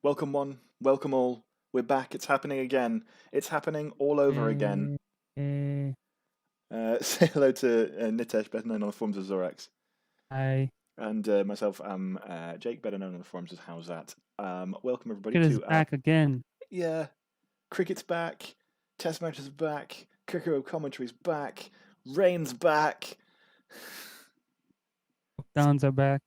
Welcome one, welcome all. We're back. It's happening again. It's happening all over again. Eh, Say hello to Nitesh, better known on the forums as Zorax, I and myself. I'm Jake, better known on the forums as How's That. Welcome everybody Cricket is to back again. yeah, cricket's back, test matches are back, cricket commentary's back, rain's back. It's, Lockdowns are back.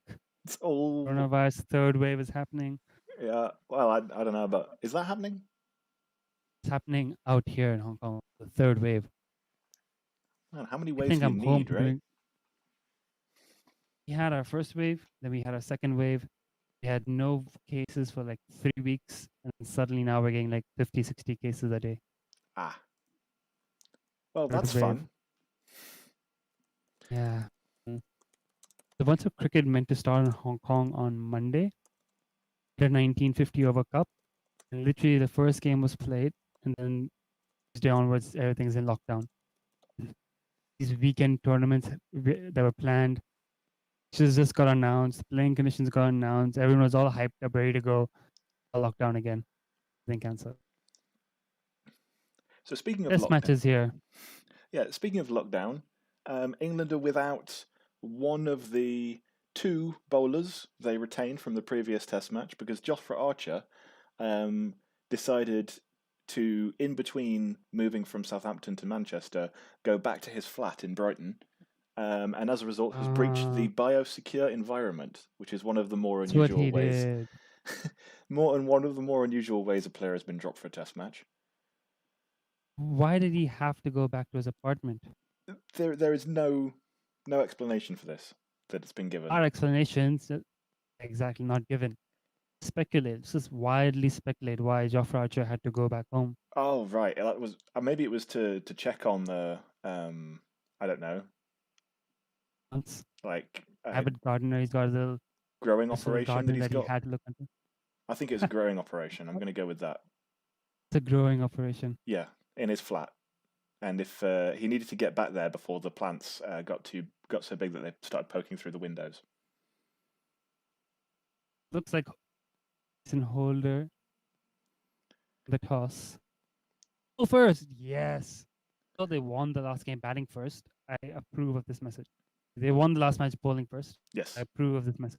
it's all Coronavirus third wave is happening. yeah. Well, I don't know, but is that happening? It's happening out here in Hong Kong. The third wave. Man, how many I waves think do you I'm home need, for right? doing. We had our first wave, then we had our second wave. We had no cases for like 3 weeks, and suddenly now we're getting like 50, 60 cases a day. Ah, well, Third that's wave. fun. Yeah. The bunch of cricket meant to start in Hong Kong on Monday, the 1950 over cup. And literally the first game was played, and then Tuesday onwards, everything's in lockdown. These weekend tournaments that were planned just got announced. Playing conditions got announced. Everyone was all hyped up, ready to go. Lockdown again, then cancel. So speaking of Test lockdown. matches here. Yeah, speaking of lockdown, England are without one of the two bowlers they retained from the previous Test match because Jofra Archer um, decided to, in between moving from Southampton to Manchester, go back to his flat in Brighton, and as a result has breached Uh, the biosecure environment, which is one of the more that's what unusual he ways. did. One of the more unusual ways a player has been dropped for a Test match. Why did he have to go back to his apartment? There is no explanation for this that it's been given. Our explanations exactly not given. Speculate. This is widely speculate why Jofra Archer had to go back home. Oh right, that was maybe it was to check on the I don't know, Once like a Abbott Gardener, he's got a little growing personal operation that garden he's that he got. had to look into. I think it's a growing operation. I'm going to go with that. It's a growing operation. Yeah, in his flat. And if he needed to get back there before the plants got so big that they started poking through the windows. Looks like Jason Holder, the toss. Oh, first, yes. So they won the last game batting first. I approve of this message. They won the last match bowling first. I Yes. approve of this message.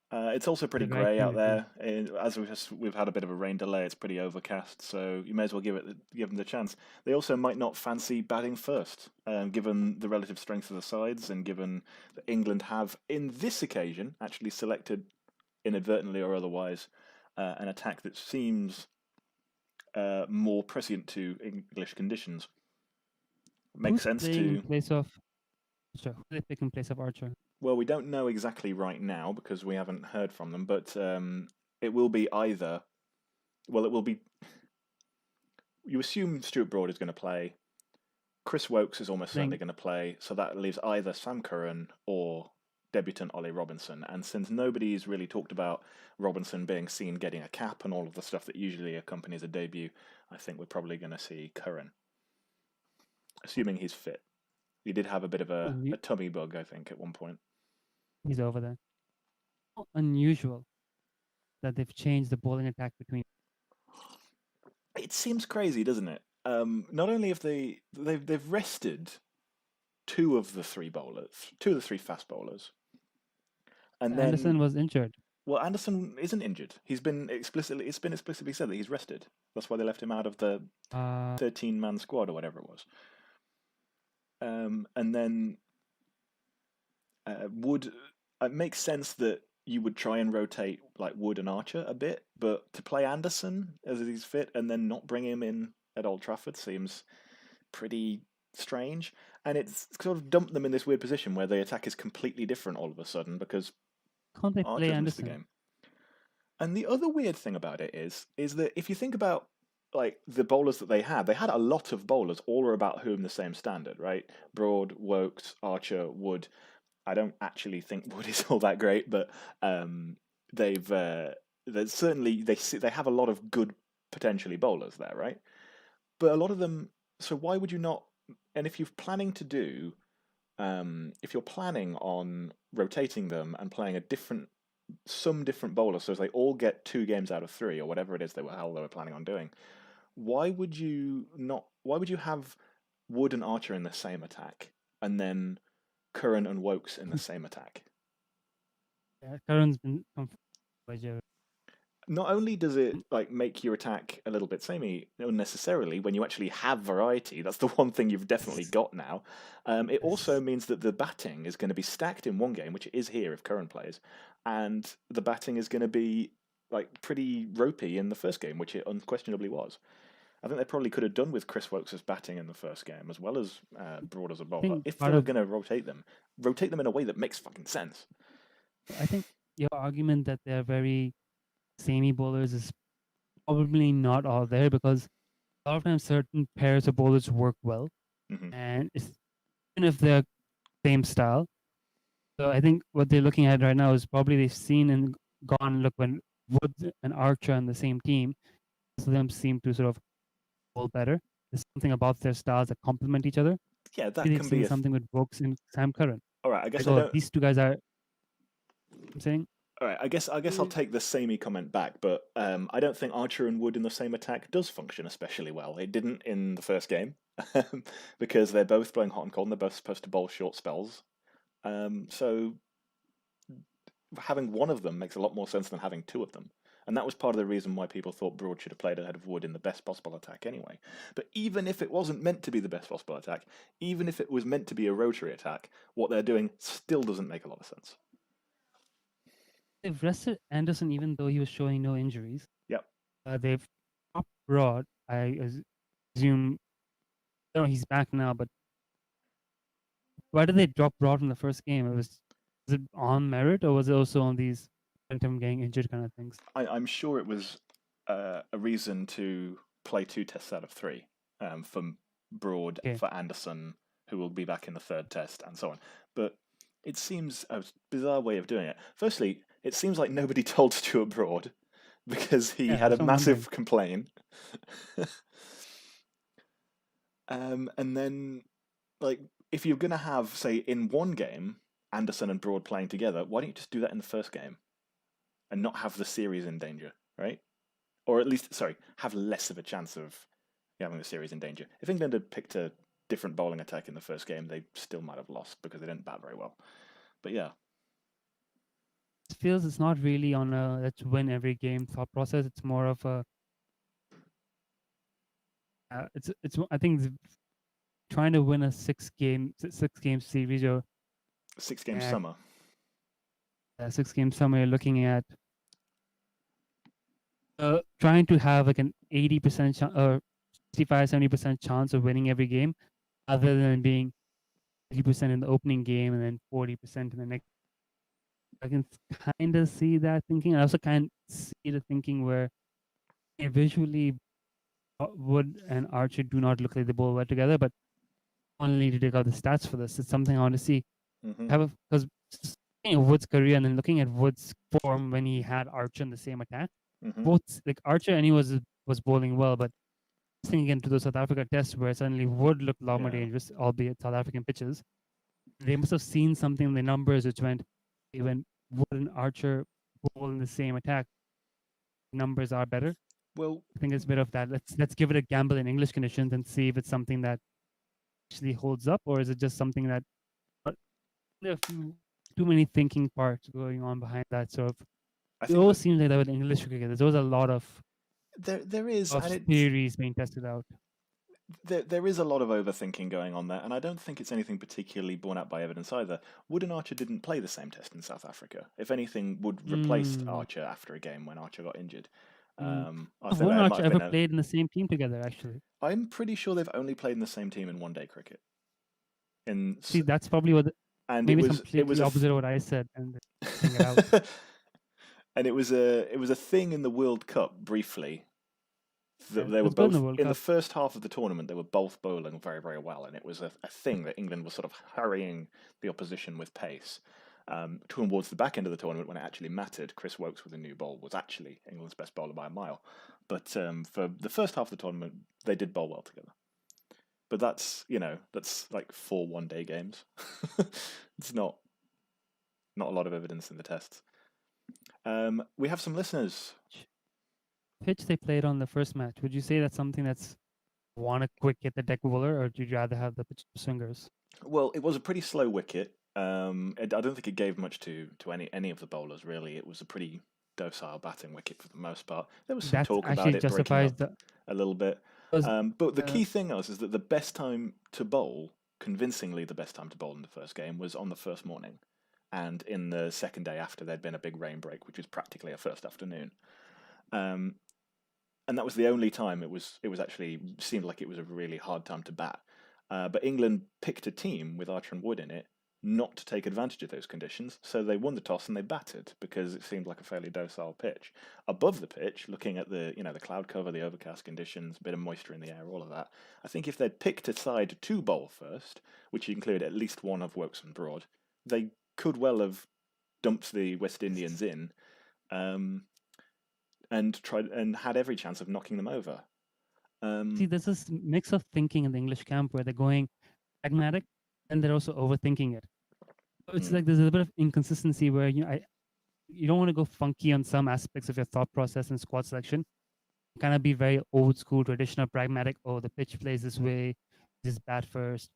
It's also pretty The right grey thing out to do. there. As we've had a bit of a rain delay, it's pretty overcast, so you may as well give them the chance. They also might not fancy batting first, given the relative strength of the sides, and given that England have, in this occasion, actually selected inadvertently or otherwise an attack that seems more prescient to English conditions. Makes Who's sense playing in to. place of Archer? Who they pick in place of Archer? Well, we don't know exactly right now because we haven't heard from them, but it will be either. Well, it will be. You assume Stuart Broad is going to play. Chris Wokes is almost certainly Playing going to play, so that leaves either Sam Curran or debutant Ollie Robinson. And since nobody's really talked about Robinson being seen getting a cap and all of the stuff that usually accompanies a debut, I think we're probably going to see Curran, assuming he's fit. He did have a bit of a tummy bug, I think, at one point. he's over there. Unusual that they've changed the bowling attack between. It seems crazy, doesn't it? Not only have they've rested two of the three fast bowlers, and Anderson then was injured. well, Anderson isn't injured. It's been explicitly said that he's rested. That's why they left him out of the Uh, 13-man squad or whatever it was. And then Wood. It makes sense that you would try and rotate like Wood and Archer a bit, but to play Anderson as he's fit and then not bring him in at Old Trafford seems pretty strange. And it's sort of dumped them in this weird position where the attack is completely different all of a sudden because can't they play Archer's missed the Anderson? game. And the other weird thing about it is that if you think about like the bowlers that they had a lot of bowlers all are about whom the same standard, right? Broad, Wokes, Archer, Wood. I don't actually think Wood is all that great, but they've certainly they have a lot of good potentially bowlers there, right? But a lot of them. So why would you not? And if you're planning to do, if you're planning on rotating them and playing a different some different bowlers, so they all get 2 games out of 3 or whatever it is how they were planning on doing. Why would you not? Why would you have Wood and Archer in the same attack, and then Curran and Wokes in the same attack? Yeah, Karan's been confirmed by Jared. Not only does it like make your attack a little bit samey unnecessarily when you actually have variety, that's the one thing you've definitely got now. It also means that the batting is going to be stacked in one game, which it is here if Curran plays, and the batting is going to be like pretty ropey in the first game, which it unquestionably was. I think they probably could have done with Chris Wokes' batting in the first game as well as Broad as a I bowler think if they part were of going to rotate them in a way that makes fucking sense. I think your argument that they're very samey bowlers is probably not all there because a lot of times certain pairs of bowlers work well, Hmm. and even if they're same style. So I think what they're looking at right now is probably they've seen and gone, look, when Woods and Archer on the same team, both of them seem to sort of bowl better. There's something about their styles that complement each other. Yeah, that Maybe they've can be seen a. something with Brooks and Sam Curran. All right, I Like, guess I oh, don't. these two guys are. I'm saying, All right, I guess I'll take the samey comment back, but I don't think Archer and Wood in the same attack does function especially well. It didn't in the first game because they're both blowing hot and cold, and they're both supposed to bowl short spells. So having one of them makes a lot more sense than having two of them. And that was part of the reason why people thought Broad should have played ahead of Wood in the best possible attack anyway. But even if it wasn't meant to be the best possible attack, even if it was meant to be a rotary attack, what they're doing still doesn't make a lot of sense. they've rested Anderson even though he was showing no injuries. Yep. They've dropped Broad. I assume, I don't know, he's back now, but why did they drop Broad from the first game? Was it on merit or was it also on these him getting injured kind of things? I'm sure it was a reason to play 2 tests out of 3 for Broad, Okay. for Anderson, who will be back in the third test, and so on. But it seems a bizarre way of doing it. Firstly, it seems like nobody told Stuart Broad because he Yeah, had a that's what I'm wondering. massive complaint. And then, like, if you're going to have, say, in one game, Anderson and Broad playing together, why don't you just do that in the first game and not have the series in danger, right? Or at least, sorry, have less of a chance of having the series in danger. If England had picked a different bowling attack in the first game, they still might have lost because they didn't bat very well. But yeah, It feels it's not really on a let's win every game thought process. It's more of a it's I think trying to win a six game series or 6 game at summer. 6 game summer. You're looking at trying to have like an 80% or 65-70% chance of winning every game, other than being 80% in the opening game and then 40% in the next. I can kind of see that thinking. I also kind of see the thinking where visually Wood and Archer do not look like they bowl well together, but I only need to dig out the stats for this. It's something I want to see. Mm-hmm. Because looking at Wood's career and then looking at Wood's form when he had Archer in the same attack, Mm-hmm. both like Archer and he was bowling well, but thinking into the South Africa test where suddenly Wood looked a lot more Yeah. dangerous, albeit South African pitches. They must have seen something in the numbers which went when Wood and Archer bowl in the same attack, numbers are better. Well, I think it's a bit of that. Let's give it a gamble in English conditions and see if it's something that actually holds up, or is it just something that there are a few too many thinking parts going on behind that sort of. I It think always seems like that with English cricket. There's always a lot of there is, and it's theories being tested out. there is a lot of overthinking going on there, and I don't think it's anything particularly borne out by evidence either. Wood and Archer didn't play the same test in South Africa. If anything, Wood replaced Mm. Archer after a game when Archer got injured. I Have think Wood that and might Archer have ever been played in the same team together? Actually, I'm pretty sure they've only played in the same team in one-day cricket. see, that's probably what. And Maybe it it's was completely opposite of what I said, and they're it out. and it was a thing in the World Cup briefly. Yeah, They were it's good in both the World in the Cup. first half of the tournament. They were both bowling very, very well, and it was a thing that England was sort of hurrying the opposition with pace. Towards the back end of the tournament, when it actually mattered, Chris Wokes with a new ball was actually England's best bowler by a mile. But for the first half of the tournament, they did bowl well together. But that's like 4 one-day games. It's not a lot of evidence in the tests. We have some listeners. Pitch they played on the first match. Would you say that's something that's want to quick hit the deck bowler, or do you rather have the pitch swingers? Well, it was a pretty slow wicket. I don't think it gave much to any of the bowlers really. It was a pretty docile batting wicket for the most part. There was some That's talk about actually it breaking justifies up the. a little bit. Because, But the key thing is that the best time to bowl, convincingly the best time to bowl in the first game, was on the first morning, and in the second day after there'd been a big rain break, which was practically a first afternoon. And that was the only time it was actually seemed like it was a really hard time to bat. But England picked a team with Archer and Wood in it not to take advantage of those conditions, so they won the toss and they batted because it seemed like a fairly docile pitch. Above the pitch, looking at the the cloud cover, the overcast conditions, a bit of moisture in the air, all of that, I think if they'd picked a side to bowl first, which included at least one of Woakes and Broad, they could well have dumped the West Indians in. And tried and had every chance of knocking them over. see, there's this mix of thinking in the English camp where they're going pragmatic and they're also overthinking it. It's like there's a bit of inconsistency where you don't want to go funky on some aspects of your thought process and squad selection. Kind of be very old school, traditional, pragmatic. Oh, the pitch plays this way, this bat first.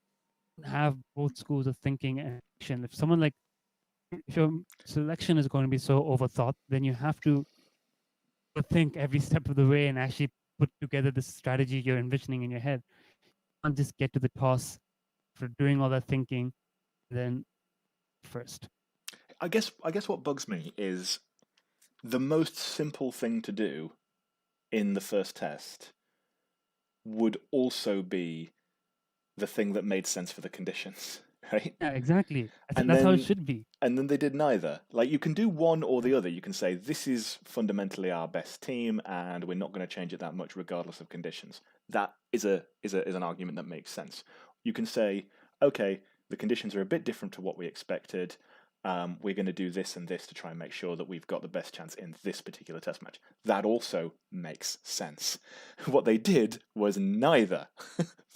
Have both schools of thinking and action. If your selection is going to be so overthought, then you have to think every step of the way and actually put together the strategy you're envisioning in your head. You can't just get to the toss for doing all that thinking, then first. I guess what bugs me is the most simple thing to do in the first test would also be the thing that made sense for the conditions, right? Yeah, exactly. And That's how it then- should be. And then they did neither. Like you can do one or the other. You can say this is fundamentally our best team, and we're not going to change it that much regardless of conditions. That is an argument that makes sense. You can say, okay, the conditions are a bit different to what we expected. We're going to do this and this to try and make sure that we've got the best chance in this particular test match. That also makes sense. What they did was neither.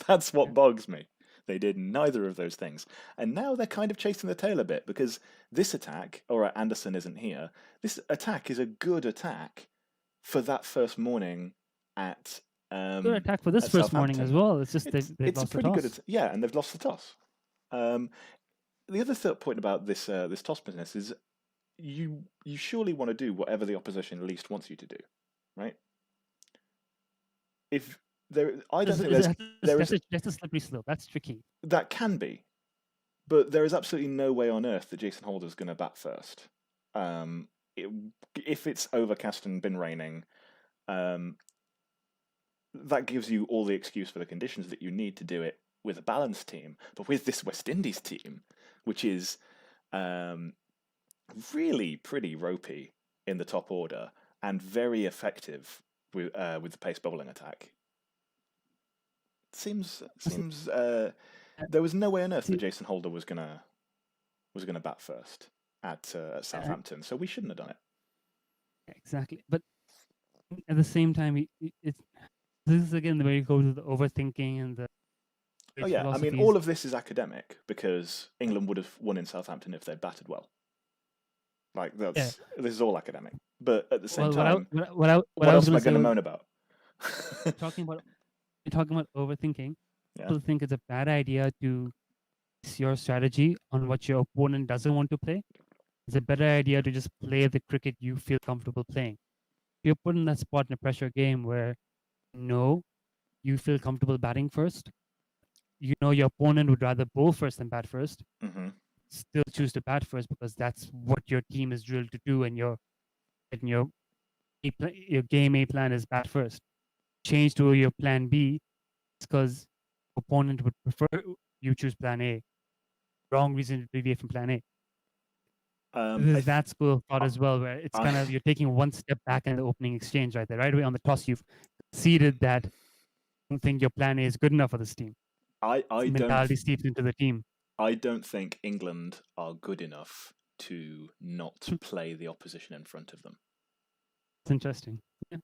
That's what bugs me. They did neither of those things. And now they're kind of chasing the tail a bit because this attack, all right, Anderson isn't here. This attack is a good attack for that first morning at. Good attack for this at first morning as Southampton. well. It's just they've It's a lost the pretty toss. good, yeah, and they've lost the toss. The other third point about this this toss business is you surely want to do whatever the opposition least wants you to do, right? If there, I don't think That's a slippery slope. That's tricky. that can be, but there is absolutely no way on earth that Jason Holder's going to bat first. If it's overcast and been raining, that gives you all the excuse for the conditions that you need to do it with a balanced team. But with this West Indies team, which is really pretty ropey in the top order and very effective with the pace bowling attack, seems there was no way on earth that Jason Holder was gonna bat first at Southampton, so we shouldn't have done it. Exactly, but at the same time, this is again where you go to the overthinking and the. Oh yeah, I mean, all of this is academic because England would have won in Southampton if they'd batted well. Like this is all academic, but at the same time, what else am I going to moan about? Talking about overthinking. Yeah. People think it's a bad idea to base your strategy on what your opponent doesn't want to play. It's a better idea to just play the cricket you feel comfortable playing. You're put in that spot in a pressure game where you feel comfortable batting first. You know your opponent would rather bowl first than bat first. Mm-hmm. Still choose to bat first because that's what your team is drilled to do, and your game A plan is bat first. Change to your plan B because opponent would prefer you choose plan A. Wrong reason to deviate from plan A. There's that school of thought as well, where it's kind of you're taking one step back in the opening exchange right there. Right away on the toss, you've conceded that you don't think your plan A is good enough for this team. Mentality seeps into the team. I don't think England are good enough to not play the opposition in front of them. It's interesting. Yeah.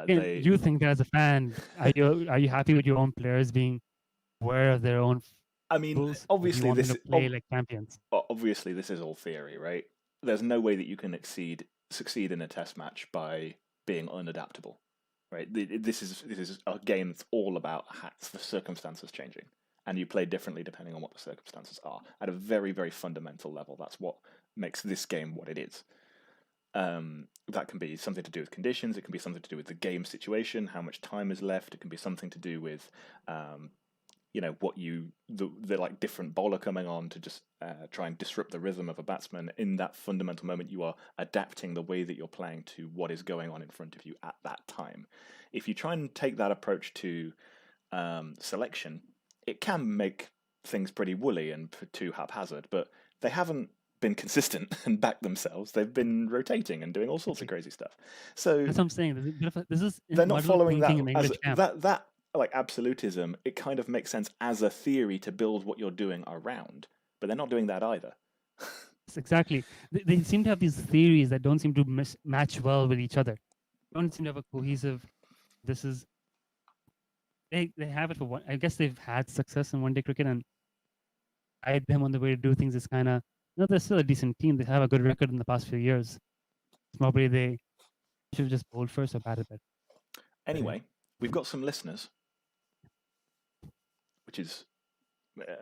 You think that as a fan, are you happy with your own players being aware of their own? I mean, obviously this play like champions. Obviously, this is all theory, right? There's no way that you can exceed succeed in a test match by being unadaptable, right? This is a game that's all about the circumstances changing, and you play differently depending on what the circumstances are. At a very, very fundamental level, that's what makes this game what it is. That can be something to do with conditions. It can be something to do with the game situation, how much time is left. It can be something to do with what the like different bowler coming on to just try and disrupt the rhythm of a batsman. In that fundamental moment, you are adapting the way that you're playing to what is going on in front of you at that time. If you try and take that approach to selection, it can make things pretty woolly and too haphazard, but they haven't been consistent and backed themselves. They've been rotating and doing all sorts of crazy stuff. So That's what I'm saying. This is they're not muddled following that thinking in as English camp. that like absolutism. It kind of makes sense as a theory to build what you're doing around, but they're not doing that either. Yes, exactly. They seem to have these theories that don't seem to match well with each other. Don't seem to have a cohesive. This is. They have it for one. I guess they've had success in one-day cricket, and guide them on the way to do things is kind of. They're still a decent team. They have a good record in the past few years. Probably they should have just bowled first or batted better. Anyway, we've got some listeners, which is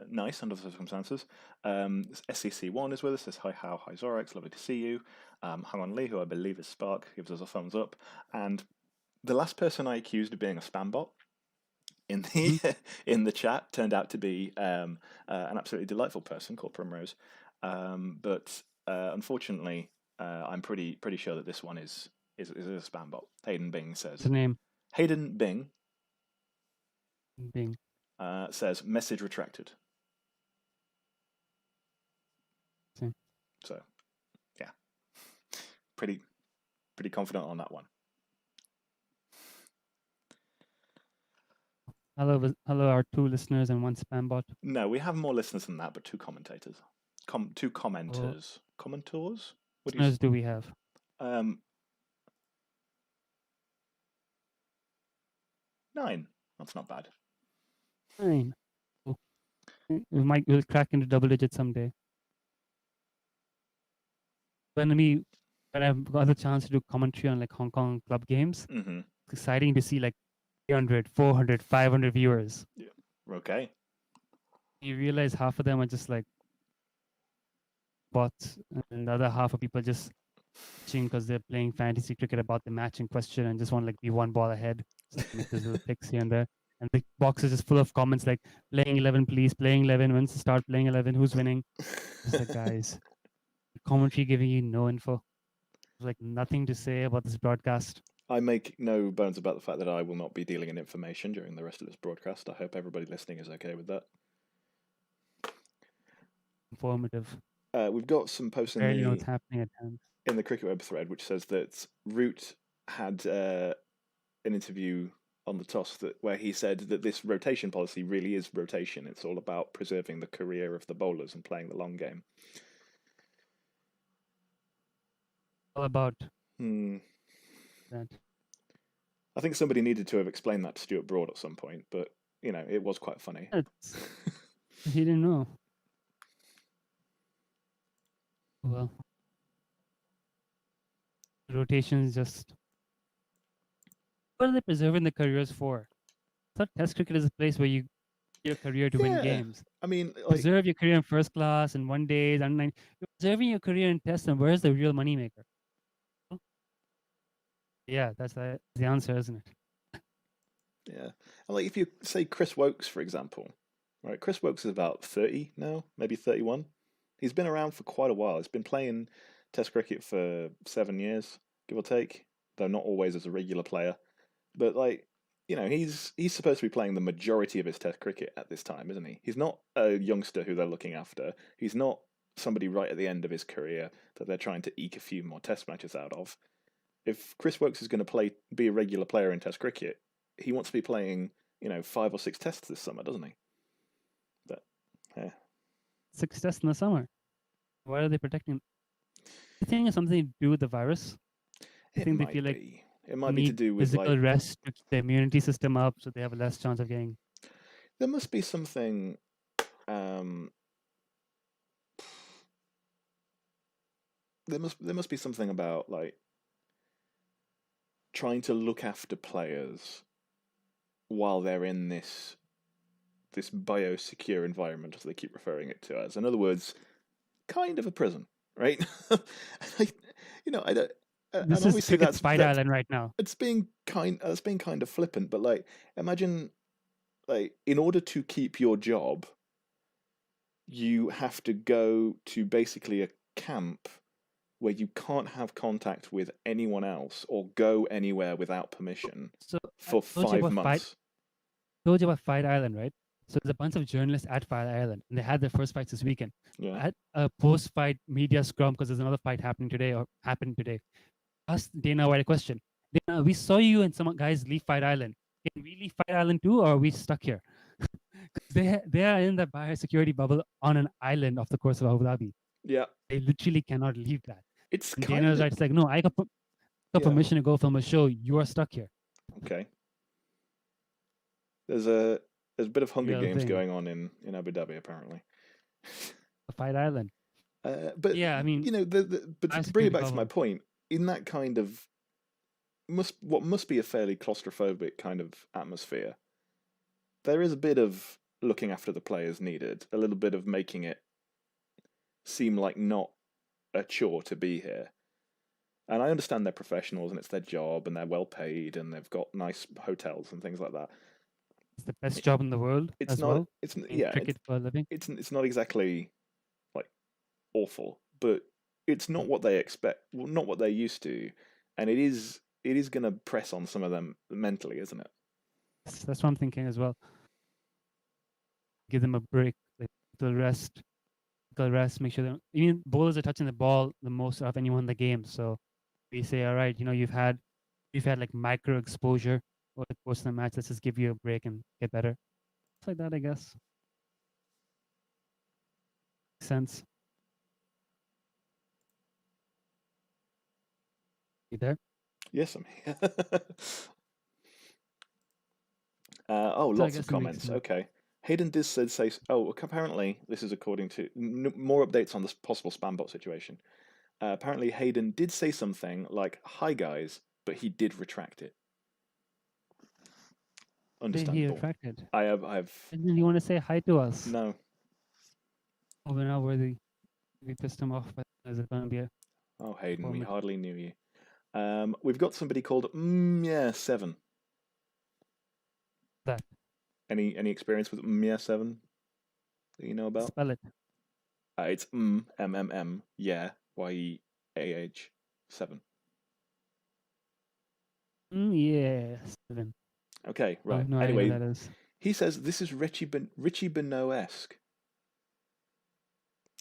nice under the circumstances. SCC1 is with us. Says hi, How, hi Zorax, lovely to see you. Hang on Lee, who I believe is Spark, gives us a thumbs up. And the last person I accused of being a spam bot in the in the chat turned out to be an absolutely delightful person called Primrose. But unfortunately, I'm pretty sure that this one is a spam bot. Hayden Bing says. What's the name? Hayden Bing. Bing. Says message retracted. Okay. So, yeah, pretty confident on that one. Hello, our 2 listeners and 1 spam bot. No, we have more listeners than that, but 2 commentators. 2 commenters. Commentors? What listeners do we have? 9. That's not bad. 9. We'll crack into double digits someday. When I've got the chance to do commentary on like Hong Kong club games, it's exciting to see like 300, 400, 500 viewers. Yeah. Okay. You realize half of them are just like bots, and the other half of people just watching because they're playing fantasy cricket about the match in question and just want to like be 1 ball ahead. Just make those little picks here and there. And the box is just full of comments like playing 11, please, playing 11, when's to start playing 11, who's winning? Just like, guys, commentary giving you no info. There's like nothing to say about this broadcast. I make no bones about the fact that I will not be dealing in information during the rest of this broadcast. I hope everybody listening is okay with that. Informative. We've got some posts in know what's happening at times. In the Cricket Web thread, which says that Root had an interview on the toss where he said that this rotation policy really is rotation. It's all about preserving the career of the bowlers and playing the long game. All about that. I think somebody needed to have explained that to Stuart Broad at some point, but it was quite funny. He didn't know. Well, rotations just. What are they preserving the careers for? I thought Test cricket is a place where you your career to win games. I mean, preserve your career in first class and 1 days and 9. You're preserving your career in Test, and where's the real moneymaker? Yeah, that's the answer, isn't it? Yeah, and like if you say Chris Woakes, for example, right? Chris Woakes is about 30 now, maybe 31. He's been around for quite a while. He's been playing Test cricket for 7 years, give or take, though not always as a regular player. But he's supposed to be playing the majority of his Test cricket at this time, isn't he? He's not a youngster who they're looking after. He's not somebody right at the end of his career that they're trying to eke a few more Test matches out of. If Chris Woakes is going to be a regular player in Test cricket, he wants to be playing 5 or 6 Tests this summer, doesn't he? But yeah. 6 Tests in the summer. Why are they protecting? I think it's something to do with the virus. I think they feel like it might be to do with physical rest to keep the immunity system up, so they have a less chance of getting. There must be something. there must be something about like trying to look after players while they're in this biosecure environment, as they keep referring it to as. In other words, kind of a prison, right? Like, I don't. This And is obviously Cricket's Fight that's Island right now. it's being kind of flippant, but like imagine like in order to keep your job, you have to go to basically a camp where you can't have contact with anyone else or go anywhere without permission So I for told you 5 about months. Fight Island, right? So there's a bunch of journalists at Fight Island, and they had their first fights this weekend. Yeah. At a post-fight media scrum, because there's another fight happening today or happened today. Asked Dana White a question. Dana, we saw you and some guys leave Fight Island. Can we leave Fight Island too, or are we stuck here? They are in the biosecurity bubble on an island off the coast of Abu Dhabi. Yeah. They literally cannot leave that. It's And kind Dana's of right. It's like, no, I got Yeah. permission to go film a show. You are stuck here. Okay. There's a bit of Hunger Real Games thing. going on in Abu Dhabi apparently. Fight Island. But Yeah, I mean, but to bring it back to my point, in that kind of what must be a fairly claustrophobic kind of atmosphere, there is a bit of looking after the players needed, a little bit of making it seem like not a chore to be here. And I understand they're professionals and it's their job and they're well paid and they've got nice hotels and things like that. it's the best job in the world It's as not. well. It's In cricket for a living. It's not exactly like awful, but it's not what they expect. Well, not what they're used to, and it is going to press on some of them mentally, isn't it? That's what I'm thinking as well. Give them a break, like the rest. Make sure that even bowlers are touching the ball the most of anyone in the game. So we say, all right, you've had like micro exposure over the course of the match. Let's just give you a break and get better. It's like that, I guess. Makes sense. You there? Yes, I'm here. Oh, So I lots guess of it makes comments. sense. Okay. Hayden did say. Oh, apparently this is according to more updates on this possible spam bot situation. Apparently Hayden did say something like "Hi guys," but he did retract it. Then he Understandable. retracted. I've And then you want to say hi to us? no. Oh, we're not worthy. We pissed him off, but is it going to be a Oh, Hayden, we moment? hardly knew you. We've got somebody called yeah7. That Any experience with yeah7 that you know about? spell it. It's yeah YEAH 7. Yeah, 7. Okay, Oh, right. no idea who Anyway, that is. he says this is Richie Benaud-esque.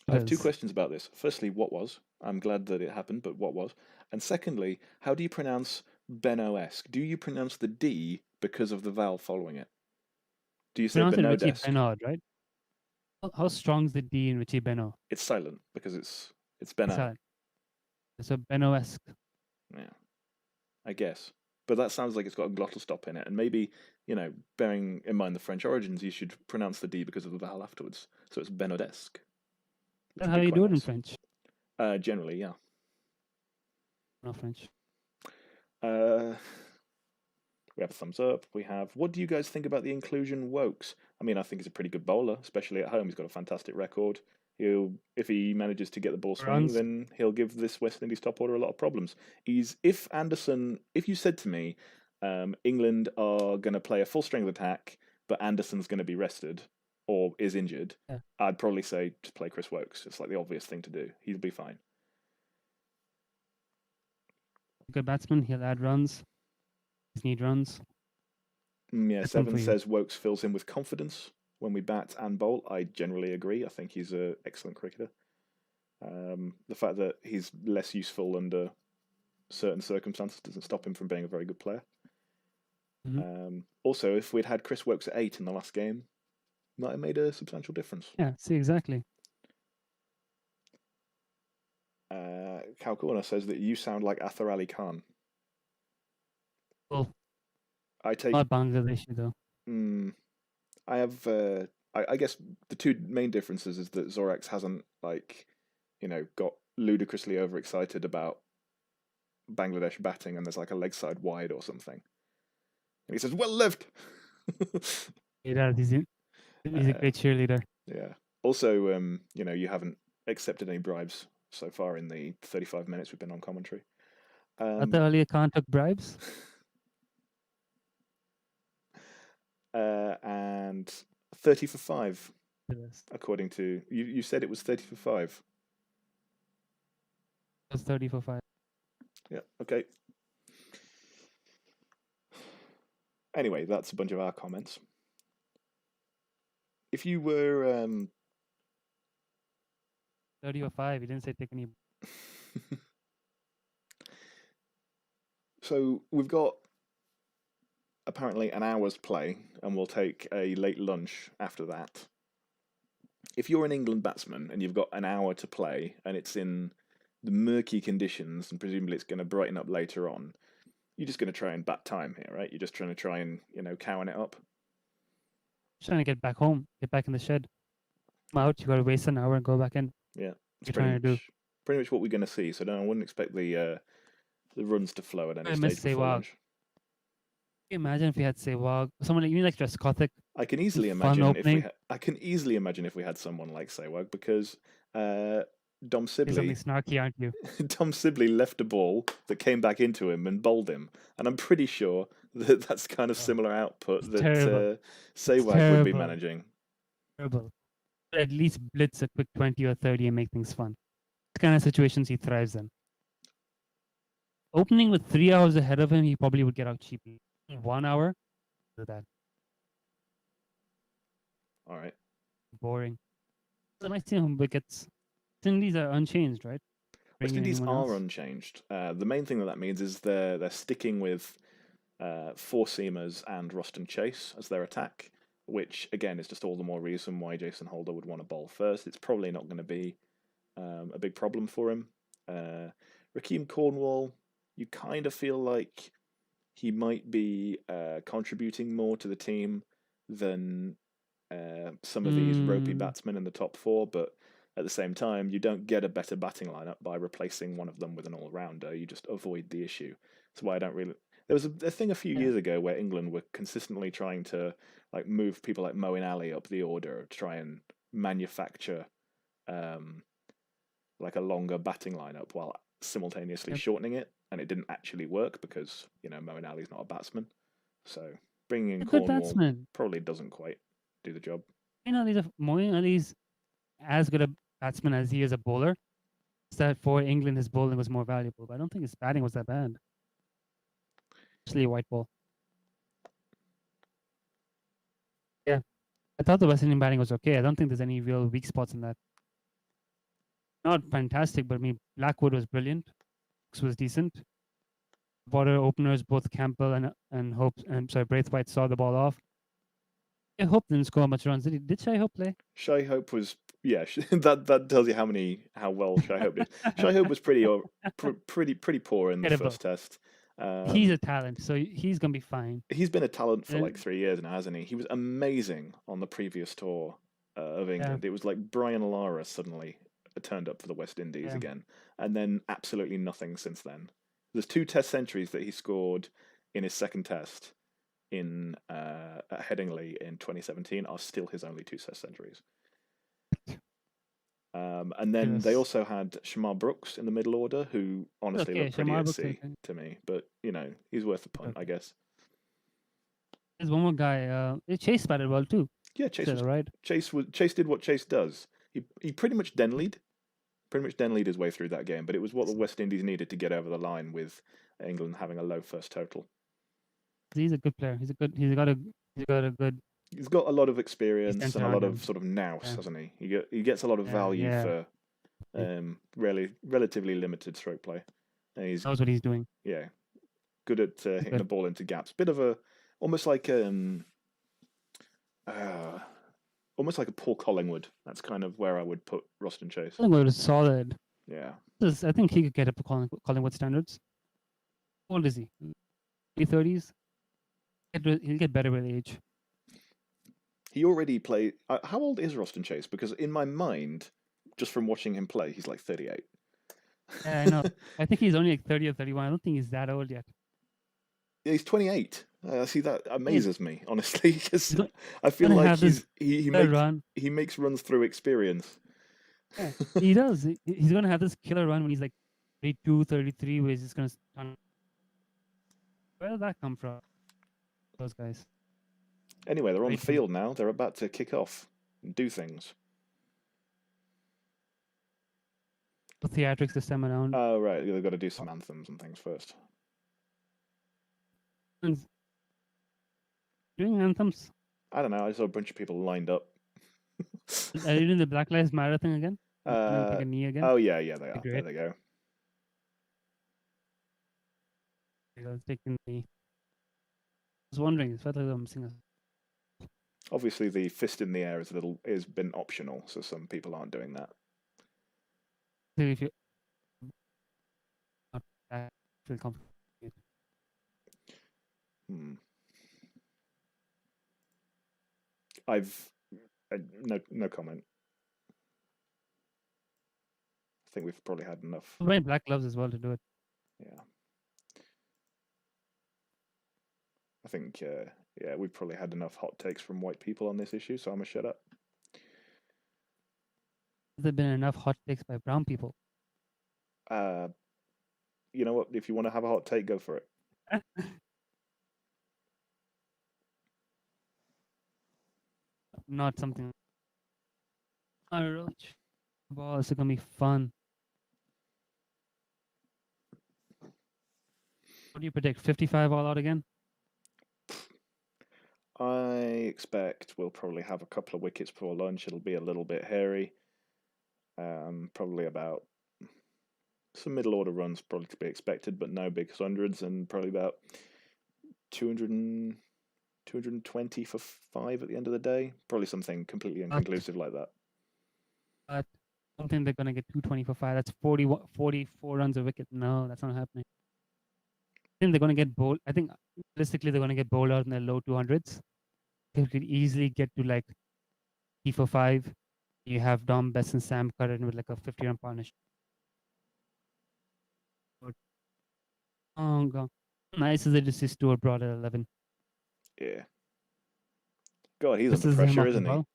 I have It 2 is. questions about this. Firstly, what was? I'm glad that it happened, but what was? And secondly, how do you pronounce Benaud-esque? Do you pronounce the D because of the vowel following it? Do you say Pronounce it Richie Benaud-esque? Benaud, right? How strong is the D in Richie Benaud? It's silent because it's It's Benaud. silent. So Benaud-esque. Yeah, I guess. But that sounds like it's got a glottal stop in it, and maybe, bearing in mind the French origins, you should pronounce the D because of the vowel afterwards. So it's Benaudesque. Is that how you do it in French? Generally, yeah. No French. We have a thumbs up. We have, what do you guys think about the inclusion Wokes? I mean, I think he's a pretty good bowler, especially at home. He's got a fantastic record. If he manages to get the ball swinging, Runs. then he'll give this West Indies top order a lot of problems. If you said to me, England are going to play a full strength attack, but Anderson's going to be rested or is injured, Yeah. I'd probably say just play Chris Wokes. It's like the obvious thing to do. He'll be fine. Good batsman. He'll add runs. He's need runs. Yeah, That's one 7 for you. says Wokes fills in with confidence when we bat and bowl. I generally agree. I think he's an excellent cricketer. The fact that he's less useful under certain circumstances doesn't stop him from being a very good player. Also, if we'd had Chris Wokes at 8 in the last game, might have made a substantial difference. Yeah, see, exactly. Cal Corner says that you sound like Athar Ali Khan. Well, I take. not Bangladeshi though. I have. I guess the 2 main differences is that Zorax hasn't got ludicrously overexcited about Bangladesh batting, and there's like a leg side wide or something, and he says, "Well lived." He does. He's a Uh, great cheerleader. yeah. Also, you haven't accepted any bribes so far in the 35 minutes we've been on commentary. Atta Ali Khan took bribes. And 30 for 5, Yes. according to you. You said it was 30 for 5. It was 30 for 5. Yeah. Okay. Anyway, that's a bunch of our comments. If you were 30 for 5. He didn't say take any. so we've got apparently an hour's play, and we'll take a late lunch after that. If you're an England batsman and you've got an hour to play, and it's in the murky conditions, and presumably it's going to brighten up later on, you're just going to try and bat time here, right? You're just trying to try and cowan it up. Trying to get back home, get back in the shed. I'm out. You got to waste an hour and go back in. Yeah, it's You're trying to do. pretty much what we're going to see. So no, I wouldn't expect the runs to flow at any I miss stage before Sehwag. lunch. Imagine if we had Sehwag, someone like, like Just Kothik. I can easily Fun imagine opening. if we had someone like Sehwag, because Dom You're something Sibley snarky, aren't you? Dom Sibley left a ball that came back into him and bowled him, and I'm pretty sure that that's kind of similar output It's that terrible. Sehwag would be terrible. managing. Terrible. But at least blitz a quick 20 or 30 and make things fun. It's kind of situations he thrives in. Opening with 3 hours ahead of him, he probably would get out cheaply. 1 hour, do that. All right. Boring. It's a nice team wickets. West Indies are unchanged, right? West Bringing Indies anyone are else? unchanged. The main thing that means is they're sticking with four seamers and Roston Chase as their attack, which again is just all the more reason why Jason Holder would want to bowl first. It's probably not going to be a big problem for him. Rakeem Cornwall, you kind of feel like he might be contributing more to the team than some of these ropey batsmen in the top four, but at the same time, you don't get a better batting lineup by replacing one of them with an all-rounder. You just avoid the issue. That's why I don't really. There was a thing a few years ago where England were consistently trying to like move people like Moeen Ali up the order to try and manufacture like a longer batting lineup while simultaneously shortening it, and it didn't actually work because Moeen Ali's not a batsman. So bringing in Cornwall probably doesn't quite do the job. Moeen Ali's as good a batsman as he is a bowler. It's that for England his bowling was more valuable, but I don't think his batting was that bad. Especially a white ball. Yeah. I thought the West Indian batting was okay. I don't think there's any real weak spots in that. Not fantastic, but I mean Blackwood was brilliant. Brooks was decent. Border openers, both Campbell and Braithwaite saw the ball off. Shai Hope didn't score much runs. Did Shai Hope play? Shai Hope was that tells you how well Shai Hope did. Shai Hope was pretty poor in the first test. He's a talent, so he's gonna be fine. He's been a talent for like 3 years now, hasn't he? He was amazing on the previous tour of England. It was like Brian Lara suddenly turned up for the West Indies again, and then absolutely nothing since then. There's 2 test centuries that he scored in his second test at Headingley in 2017 are still his only 2 test centuries. And then they also had Shamar Brooks in the middle order, who honestly looked pretty at sea to me. But he's worth a punt, I guess. There's one more guy. Chase batted well too. Yeah, Chase was right. Chase did what Chase does. He pretty much Denlied his way through that game, but it was what the West Indies needed to get over the line with England having a low first total. He's a good player. He's got a good. He's got a lot of experience and a lot of sort of nous, hasn't he? He gets a lot of value for really relatively limited stroke play. And he knows what he's doing. Yeah, good at hitting the ball into gaps. Bit of almost like a Paul Collingwood. That's kind of where I would put Roston Chase. Collingwood is solid. Yeah, I think he could get up to Collingwood standards. How old is he? Early 30s. He'll get better with age. He already played. How old is Roston Chase? Because in my mind, just from watching him play, he's like 38. Yeah, I know. I think he's only like 30 or 31. I don't think he's that old yet. Yeah, he's 28. See, that He's amazes me, honestly, because go- I feel gonna like have this killer run. he makes runs through experience. Yeah, he does. He's gonna have this killer run when he's like 32, 33, where he's just gonna stun. Where did that come from? Those guys. Anyway, they're on the Great team. field now. They're about to kick off and do things. The theatrics this time around. Oh, right. They've got to do some anthems and things first. And doing anthems. I don't know. I saw a bunch of people lined up. Are you doing the Black Lives Matter thing again? Gonna take Uh, a knee again? oh, yeah, they are. There Great. they go. Taking the knee. I was wondering, it felt like I'm missing a Obviously, the fist in the air is been optional, so some people aren't doing that. so if you not feel comfortable. Hmm. No comment. I think we've probably had enough. I'm wearing black gloves as well to do it. Yeah. I think, yeah, we've probably had enough hot takes from white people on this issue, so I'm gonna shut up. Has there been enough hot takes by brown people? You know what? If you want to have a hot take, go for it. Not something. Roach. Ball is gonna be fun. What do you predict? 55 all out again? I expect we'll probably have a couple of wickets before lunch. It'll be a little bit hairy. Probably about some middle order runs probably to be expected, but no big hundreds, and probably about 200 220 for 5 at the end of the day. Probably something completely inconclusive like that. But I don't think they're gonna get 220 for 5. That's 44 runs a wicket. No, that's not happening. I think they're gonna get bowled. I think realistically they're gonna get bowled out in the low 200s. They could easily get to like 3 for 5. You have Dom Bess and Sam Curran with like a 50-run partnership. Oh god. Nice as it is to Stuart Broad at 11. Yeah. God, he's This under is him pressure, up as isn't he? well.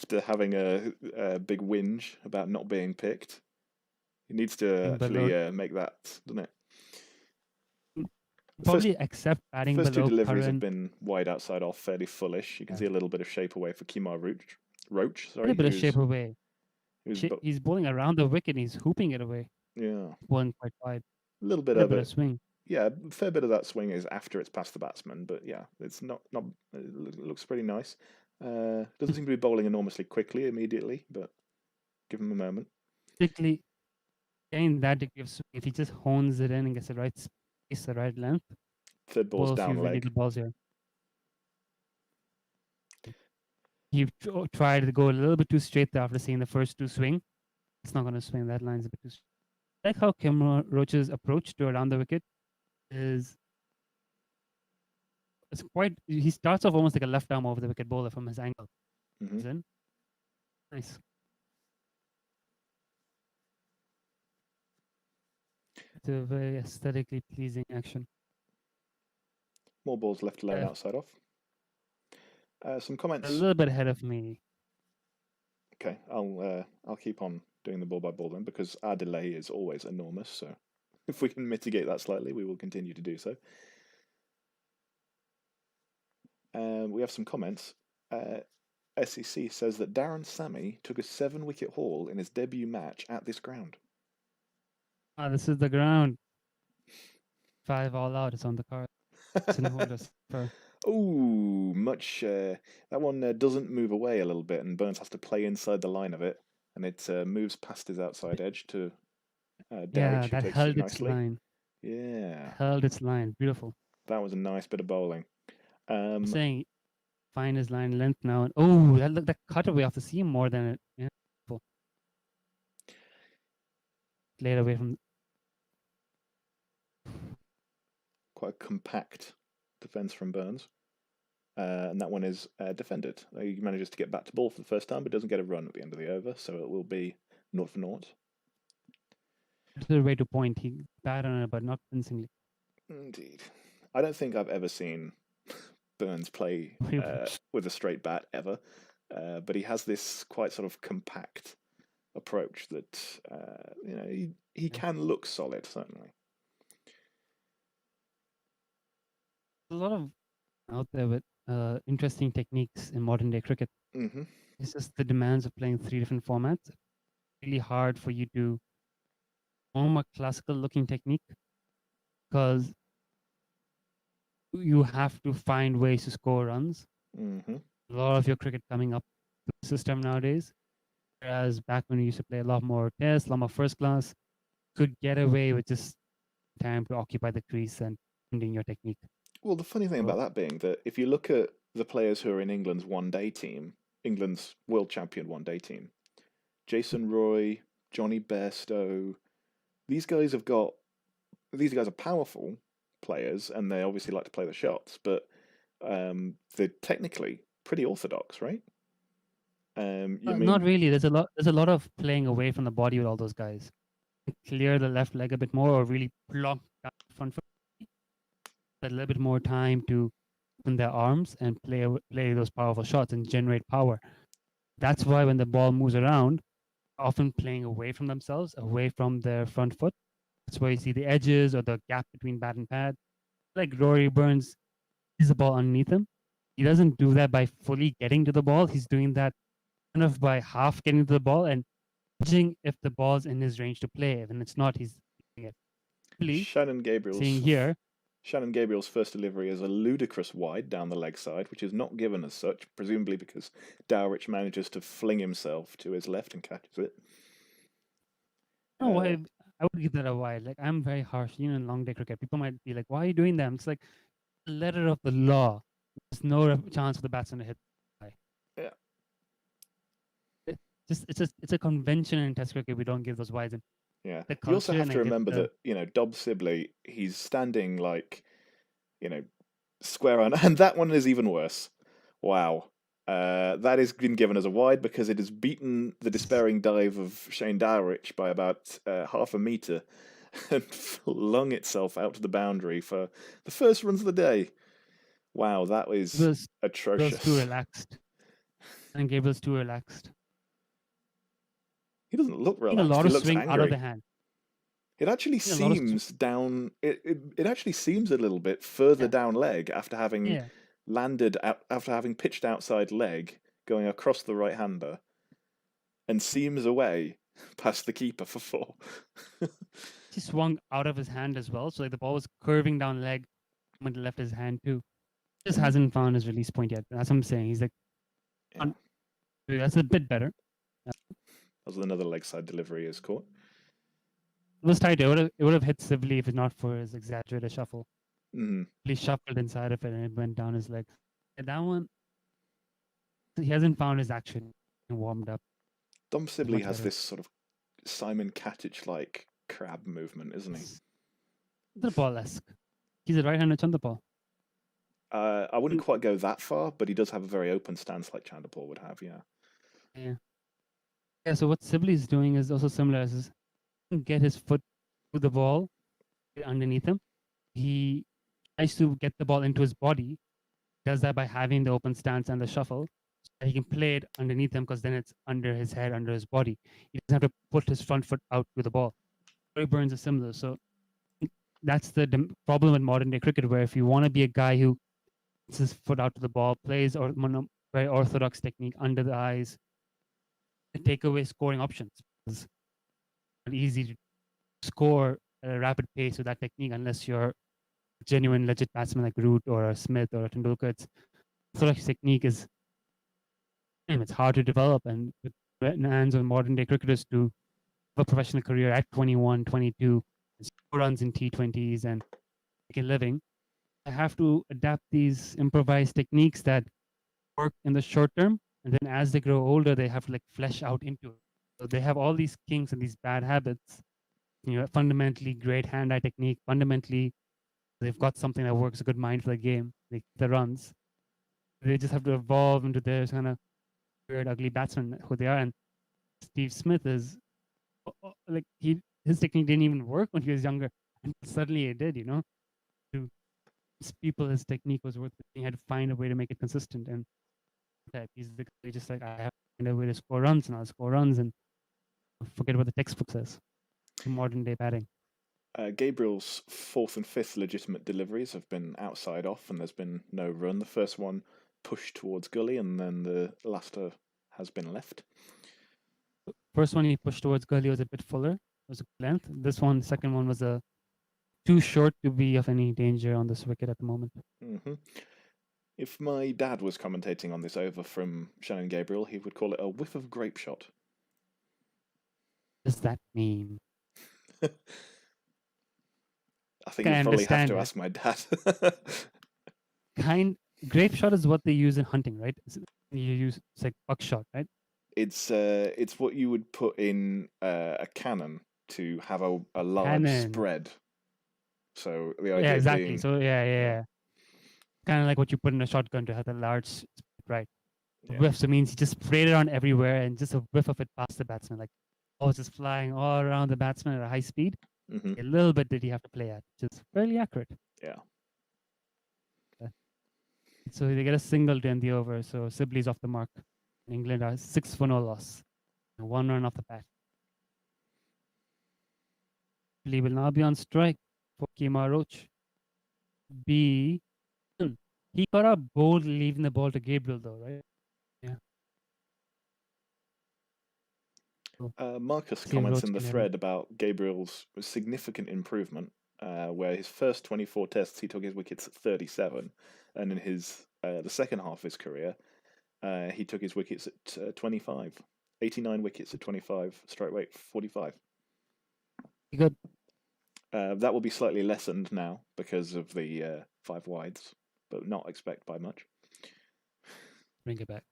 After having a big whinge about not being picked, he needs to actually make that, doesn't it? Probably accept batting First two below deliveries have Curran. been wide outside off, fairly fullish. You can Yeah. see a little bit of shape away for Kemar Roach. A Sorry, little bit of shape away. who's He's bowling around the wicket and he's hooping it away. yeah, Bowling quite wide. a little bit A of bit it. of swing. Yeah, a fair bit of that swing is after it's past the batsman, but yeah, it's not. It looks pretty nice. Doesn't seem to be bowling enormously quickly immediately, but give him a moment. Particularly getting that degree of swing, if he just hones it in and gets the right space, the right length, Third ball's bowl a down few really leg. good balls here. He tried to go a little bit too straight there after seeing the first two swing. It's not going to swing. That line's a bit too straight. I like how Kim Roach's approach to around the wicket is it's quite. He starts off almost like a left arm over the wicket bowler from his angle. Mm-hmm. Nice. It's a very aesthetically pleasing action. More balls left alone outside off. Some comments. A little bit ahead of me. Okay, I'll keep on doing the ball by ball then, because our delay is always enormous. So if we can mitigate that slightly, we will continue to do so. We have some comments. SEC says that Darren Sammy took a 7-wicket haul in his debut match at this ground. Ah, this is the ground. 5 all out. It's on the card. Oh, much. That one doesn't move away a little bit, and Burns has to play inside the line of it, and it moves past his outside edge to Derridge, who that takes held it nicely. its line. Yeah, held its line. Beautiful. That was a nice bit of bowling. I'm saying, find his line length now. Oh, that cutaway off the seam more than it. Yeah, beautiful. Laid away from. Quite a compact defense from Burns. And that one is defended. He manages to get back to ball for the first time, but doesn't get a run at the end of the over, so it will be 0 for 0. the way to point. He bad on it, but not convincingly. Indeed. I don't think I've ever seen Burns play with a straight bat ever, but he has this quite sort of compact approach that he can look solid, certainly. A lot of out there with interesting techniques in modern day cricket. Mm-hmm. It's just the demands of playing 3 different formats. It's really hard for you to form a classical looking technique because you have to find ways to score runs. Mm-hmm. A lot of your cricket coming up the system nowadays, whereas back when we used to play a lot more tests, a lot more first class, could get away with just time to occupy the crease and finding your technique. Well, the funny thing about that being that if you look at the players who are in England's one-day team, England's world champion one-day team, Jason Roy, Johnny Bairstow, these guys are powerful players, and they obviously like to play the shots, but they're technically pretty orthodox, right? Not really. There's a lot of playing away from the body with all those guys. Clear the left leg a bit more, or really block that front foot. A little bit more time to open their arms and play those powerful shots and generate power. That's why when the ball moves around, often playing away from themselves, away from their front foot. That's why you see the edges or the gap between bat and pad. Like Rory Burns is the ball underneath him. He doesn't do that by fully getting to the ball. He's doing that kind of by half getting to the ball and judging if the ball's in his range to play. If it's not, he's doing it. Shannon Gabriel's seeing here. Shannon Gabriel's first delivery is a ludicrous wide down the leg side, which is not given as such, presumably because Dowrich manages to fling himself to his left and catches it. No, I would give that a wide. Like, I'm very harsh. In long day cricket, people might be like, "Why are you doing that?" It's like the letter of the law. There's no chance for the batsman to hit. Yeah. It's a convention in Test cricket. We don't give those wides. Yeah. You also have to remember that Dob Sibley, he's standing square on, and that one is even worse. Wow. That has been given as a wide because it has beaten the despairing dive of Shane Dowrich by about half a metre and flung itself out to the boundary for the first runs of the day. Wow, that was atrocious. Gabriel's too relaxed. And Gabriel's too relaxed. He doesn't look relaxed. A lot he of looks swing angry. out of the hand. It actually seems down. It actually seems a little bit further down leg after having landed after having pitched outside leg, going across the right hander, and seams away past the keeper for 4. He swung out of his hand as well, so the ball was curving down leg when he left his hand too. Just hasn't found his release point yet. That's what I'm saying. He's like, that's a bit better. That was another leg side delivery is caught. It was tight. It would have hit Sibley if it's not for his exaggerated shuffle. Mm. He shuffled inside of it and it went down his leg. And that one, he hasn't found his action warmed up. Dom Sibley has this sort of Simon Katich-like crab movement, isn't he? Chanderpaul-esque. He's a right-handed Chanderpaul. I wouldn't quite go that far, but he does have a very open stance like Chanderpaul would have, Yeah. Yeah, so what Sibley's doing is also similar. Is get his foot to the ball underneath him. He tries to get the ball into his body. Does that by having the open stance and the shuffle. So he can play it underneath him because then it's under his head, under his body. He doesn't have to put his front foot out to the ball. Rory Burns is similar. So that's the problem with modern day cricket, where if you want to be a guy who puts his foot out to the ball, plays or very orthodox technique under the eyes, to take away scoring options. It's not easy to score at a rapid pace with that technique unless you're a genuine legit batsman like Root or a Smith or a Tendulkar. It's orthodox technique it's hard to develop, and with the hands of modern day cricketers to have a professional career at 21, 22, runs in T20s and make a living, I have to adapt these improvised techniques that work in the short term, and then as they grow older, they have to flesh out into it. So they have all these kinks and these bad habits. Fundamentally great hand-eye technique. Fundamentally, they've got something that works a good mind for the game, like the runs. They just have to evolve into their kind of weird, ugly batsman who they are. And Steve Smith is he his technique didn't even work when he was younger, and suddenly it did. To people, his technique was worth it. He had to find a way to make it consistent, and that he's the guy just like, I have to find a way to score runs, and I'll score runs, and forget what the textbook says. Modern day batting. Gabriel's fourth and fifth legitimate deliveries have been outside off, and there's been no run. The first one pushed towards gully, and then the last has been left. First one he pushed towards gully was a bit fuller. It was a good length. This one, second one, was too short to be of any danger on this wicket at the moment. Mm-hmm. If my dad was commentating on this over from Shannon Gabriel, he would call it a whiff of grape shot. What does that mean? I think you probably have to ask my dad. Grape shot is what they use in hunting, right? It's like buckshot, right? It's what you would put in a cannon to have a large Cannon. spread. So the idea exactly. being, So yeah. Kind of like what you put in a shotgun to have a large spread, right? Yeah. Whiff, so means you just sprayed it on everywhere, and just a whiff of it past the batsman, like it's just flying all around the batsman at a high speed. Mm-hmm. A little bit did he have to play at, which is fairly accurate. Yeah. So they get a single to end the over. So Sibley's off the mark. England are 6 for no loss. 1 run off the bat. Sibley will now be on strike for Kemar Roach. He got a bold leaving the ball to Gabriel though, right? Yeah. Marcus comments in the thread about Gabriel's significant improvement, where his first 24 tests he took his wickets at 37, and in his the second half of his career, he took his wickets at 25. 89 wickets at 25, strike rate 45. Good. That will be slightly lessened now because of the 5 wides, but not expect by much. Bring it back.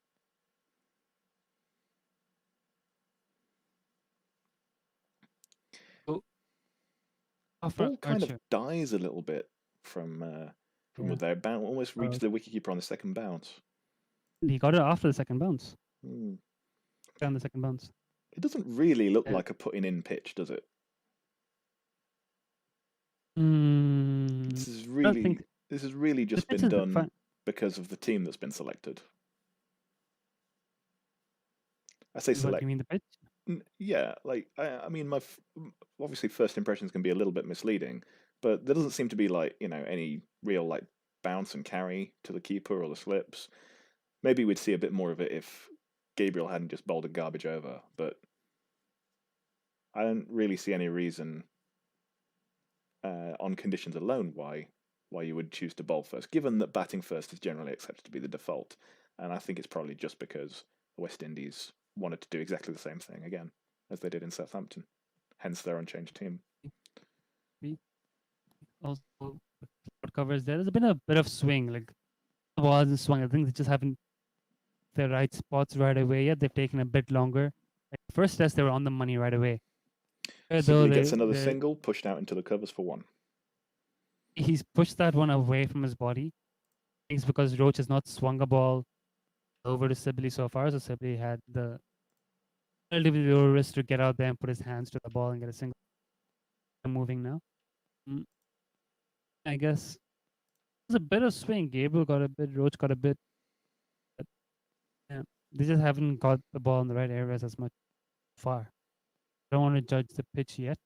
Ball kind of dies a little bit from what they almost reached the wicketkeeper on the second bounce. He got it after the second bounce. On the second bounce. It doesn't really look like a putting in pitch, does it? This is really just been done because of the team that's been selected. I say select. What, you mean the pitch? Yeah, like I mean, obviously first impressions can be a little bit misleading, but there doesn't seem to be any real bounce and carry to the keeper or the slips. Maybe we'd see a bit more of it if Gabriel hadn't just bowled a garbage over, but I don't really see any reason on conditions alone why you would choose to bowl first, given that batting first is generally accepted to be the default. And I think it's probably just because the West Indies wanted to do exactly the same thing again as they did in Southampton, hence their unchanged team. Also, what covers there's been a bit of swing, like the ball hasn't swung. I think they just haven't the right spots right away yet. They've taken a bit longer. Like first test, they were on the money right away. So he gets another single, pushed out into the covers for 1. He's pushed that one away from his body. It's because Roach has not swung a ball over to Sibley so far, so Sibley had the relatively low risk to get out there and put his hands to the ball and get a single. I'm moving now. I guess there's a bit of swing. Gabriel got a bit, Roach got a bit. But, yeah, they just haven't got the ball in the right areas as much far. I don't want to judge the pitch yet.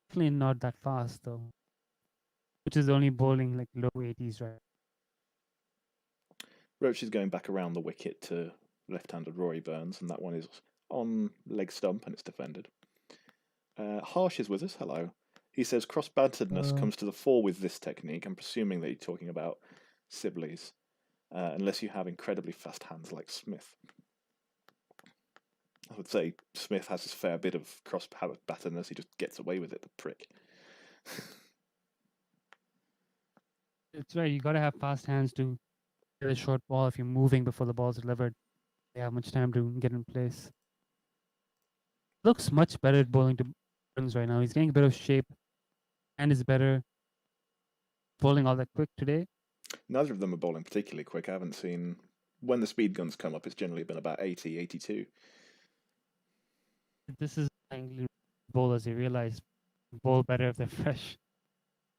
Definitely not that fast though. Which is only bowling like low 80s, right? Roach is going back around the wicket to left-handed Rory Burns, and that one is on leg stump and it's defended. Harsh is with us. Hello. He says cross-batteredness comes to the fore with this technique. I'm presuming that you're talking about Sibley's, unless you have incredibly fast hands like Smith. I would say Smith has his fair bit of cross-batteredness. He just gets away with it, the prick. It's right. You got to have fast hands to get a short ball if you're moving before the ball's delivered. They have much time to get in place. Looks much better at bowling to Burns right now. He's getting a bit of shape and is better bowling all that quick today. Neither of them are bowling particularly quick. I haven't seen... When the speed guns come up, it's generally been about 80, 82. This is England bowlers, they realize bowl better if they're fresh.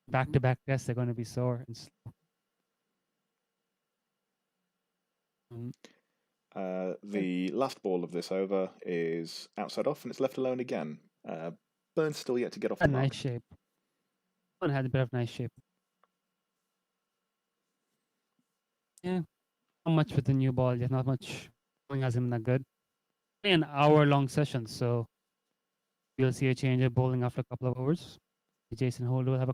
Back-to-back tests, they're going to be sore and slow. The last ball of this over is outside off, and it's left alone again. Burns still yet to get off the Had mark. nice shape. One had a bit of nice shape. Yeah, not much with the new ball. There's not much going as him that good. Only an hour-long session, so you'll see a change of bowling after a couple of hours. Jason Holder will have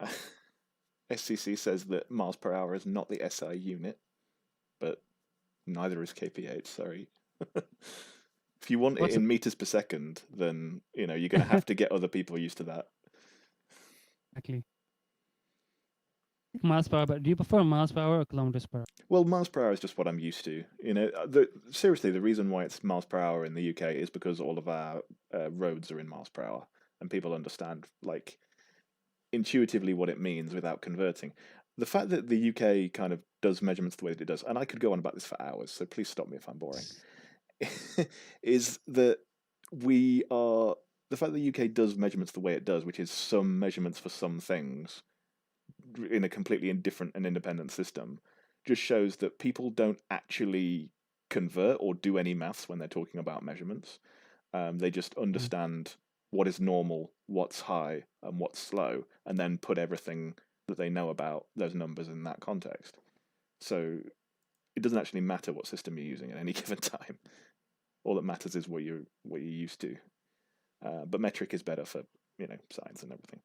a SCC says that miles per hour is not the SI unit, but neither is KPH. Sorry. If you want it What's in meters per second, then you're going to have to get other people used to that. exactly miles per hour. But do you prefer miles per hour or kilometers per hour? Well, miles per hour is just what I'm used to. Seriously, the reason why it's miles per hour in the UK is because all of our roads are in miles per hour, and people understand like intuitively what it means without converting. The fact that the UK kind of does measurements the way that it does, and I could go on about this for hours, so please stop me if I'm boring, is that the fact that the UK does measurements the way it does, which is some measurements for some things in a completely indifferent and independent system, just shows that people don't actually convert or do any maths when they're talking about measurements. They just understand what is normal, what's high, and what's slow, and then put everything that they know about those numbers in that context. So it doesn't actually matter what system you're using at any given time. All that matters is what you're used to. But metric is better for science and everything.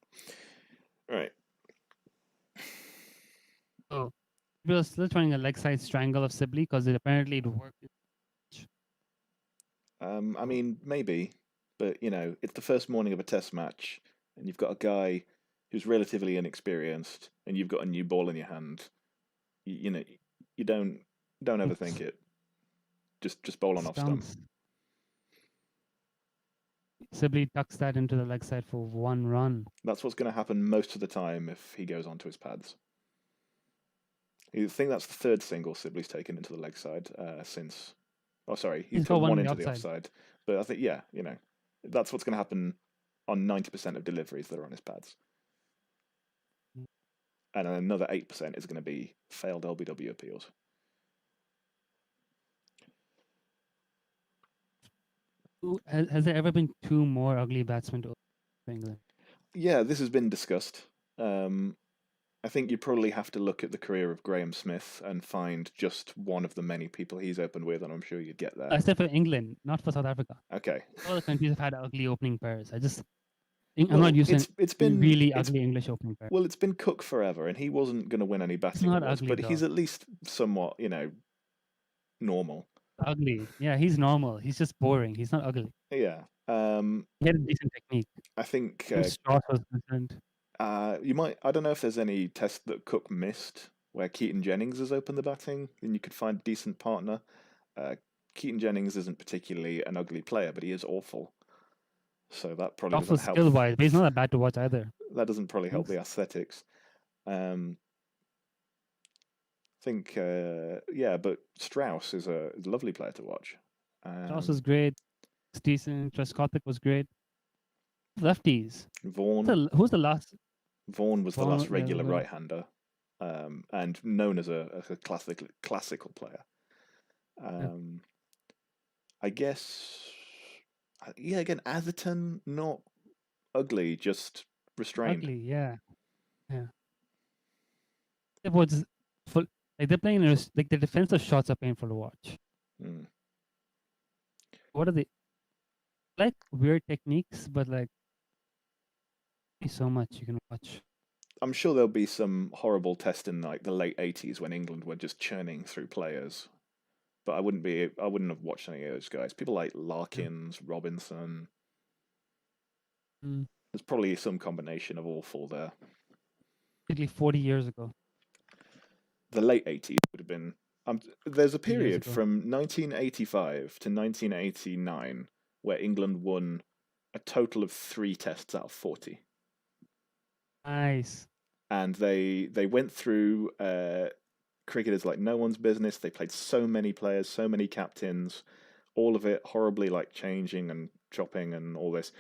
All right. Oh, we were still trying a leg side strangle of Sibley because apparently it worked. I mean, maybe, but it's the first morning of a test match, and you've got a guy who's relatively inexperienced, and you've got a new ball in your hand. You don't overthink it. Just bowl on off stump. Sibley tucks that into the leg side for one run. That's what's going to happen most of the time if he goes onto his pads. I think that's the third single Sibley's taken into the leg side since. Oh, sorry, he's got one into the offside. But I think, that's what's going to happen on 90% of deliveries that are on his pads. And another 8% is going to be failed LBW appeals. Has there ever been two more ugly batsmen to England? Yeah, this has been discussed. I think you probably have to look at the career of Graham Smith and find just one of the many people he's opened with, and I'm sure you'd get there. Except for England, not for South Africa. Okay. All the countries have had ugly opening pairs. I'm not used to it's been really ugly English opening pairs. Well, it's been Cook forever, and he wasn't going to win any batting awards, but he's at least somewhat, normal. Ugly. Yeah, he's normal. He's just boring. He's not ugly. Yeah. He had a decent technique. I think Strauss was concerned. I don't know if there's any test that Cook missed where Keaton Jennings has opened the batting, and you could find a decent partner. Keaton Jennings isn't particularly an ugly player, but he is awful. So that probably doesn't help. Skill-wise, but he's not that bad to watch either. That doesn't probably help the aesthetics. I think, but Strauss is a lovely player to watch. Strauss was great. It's decent. Trescothick was great. Lefties. Vaughan. Who's the last? Vaughan was the last regular right-hander, and known as a classical player. I guess, again, Atherton, not ugly, just restrained. Ugly, yeah. It was full, they're playing the defensive shots are painful to watch. What are they? Like weird techniques, but so much you can watch. I'm sure there'll be some horrible test in the late 80s when England were just churning through players. But I wouldn't have watched any of those guys. People like Larkins, Robinson. There's probably some combination of awful there. Maybe 40 years ago. The late 80s would have been. There's a period from 1985 to 1989 where England won a total of 3 tests out of 40. Nice. And they went through cricket is like no one's business. They played so many players, so many captains, all of it horribly like changing and chopping and all this.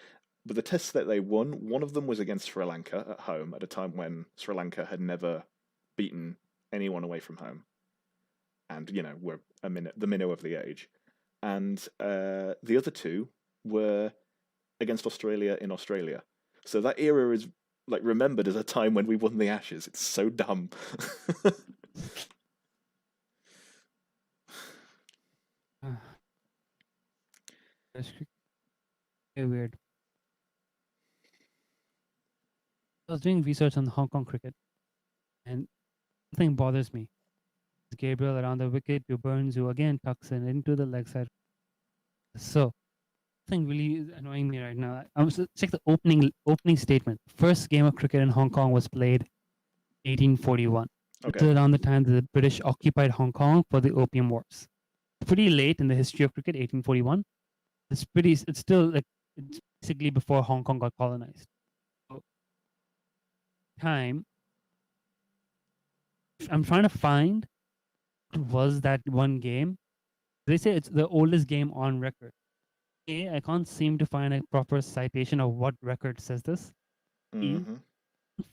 But the tests that they won, one of them was against Sri Lanka at home at a time when Sri Lanka had never beaten anyone away from home, and were the minnow of the age. And the other two were against Australia in Australia. So that era is like remembered as a time when we won the Ashes. It's so dumb. That's very weird. I was doing research on Hong Kong cricket, and something bothers me. Gabriel around the wicket to Burns, who again tucks in into the leg side. So, something really is annoying me right now. Check the opening statement. First game of cricket in Hong Kong was played 1841. Okay. It's around the time that the British occupied Hong Kong for the Opium Wars. Pretty late in the history of cricket, 1841. It's still like it's basically before Hong Kong got colonized. So, time. I'm trying to find what was that one game. They say it's the oldest game on record. I can't seem to find a proper citation of what record says this. Mm-hmm.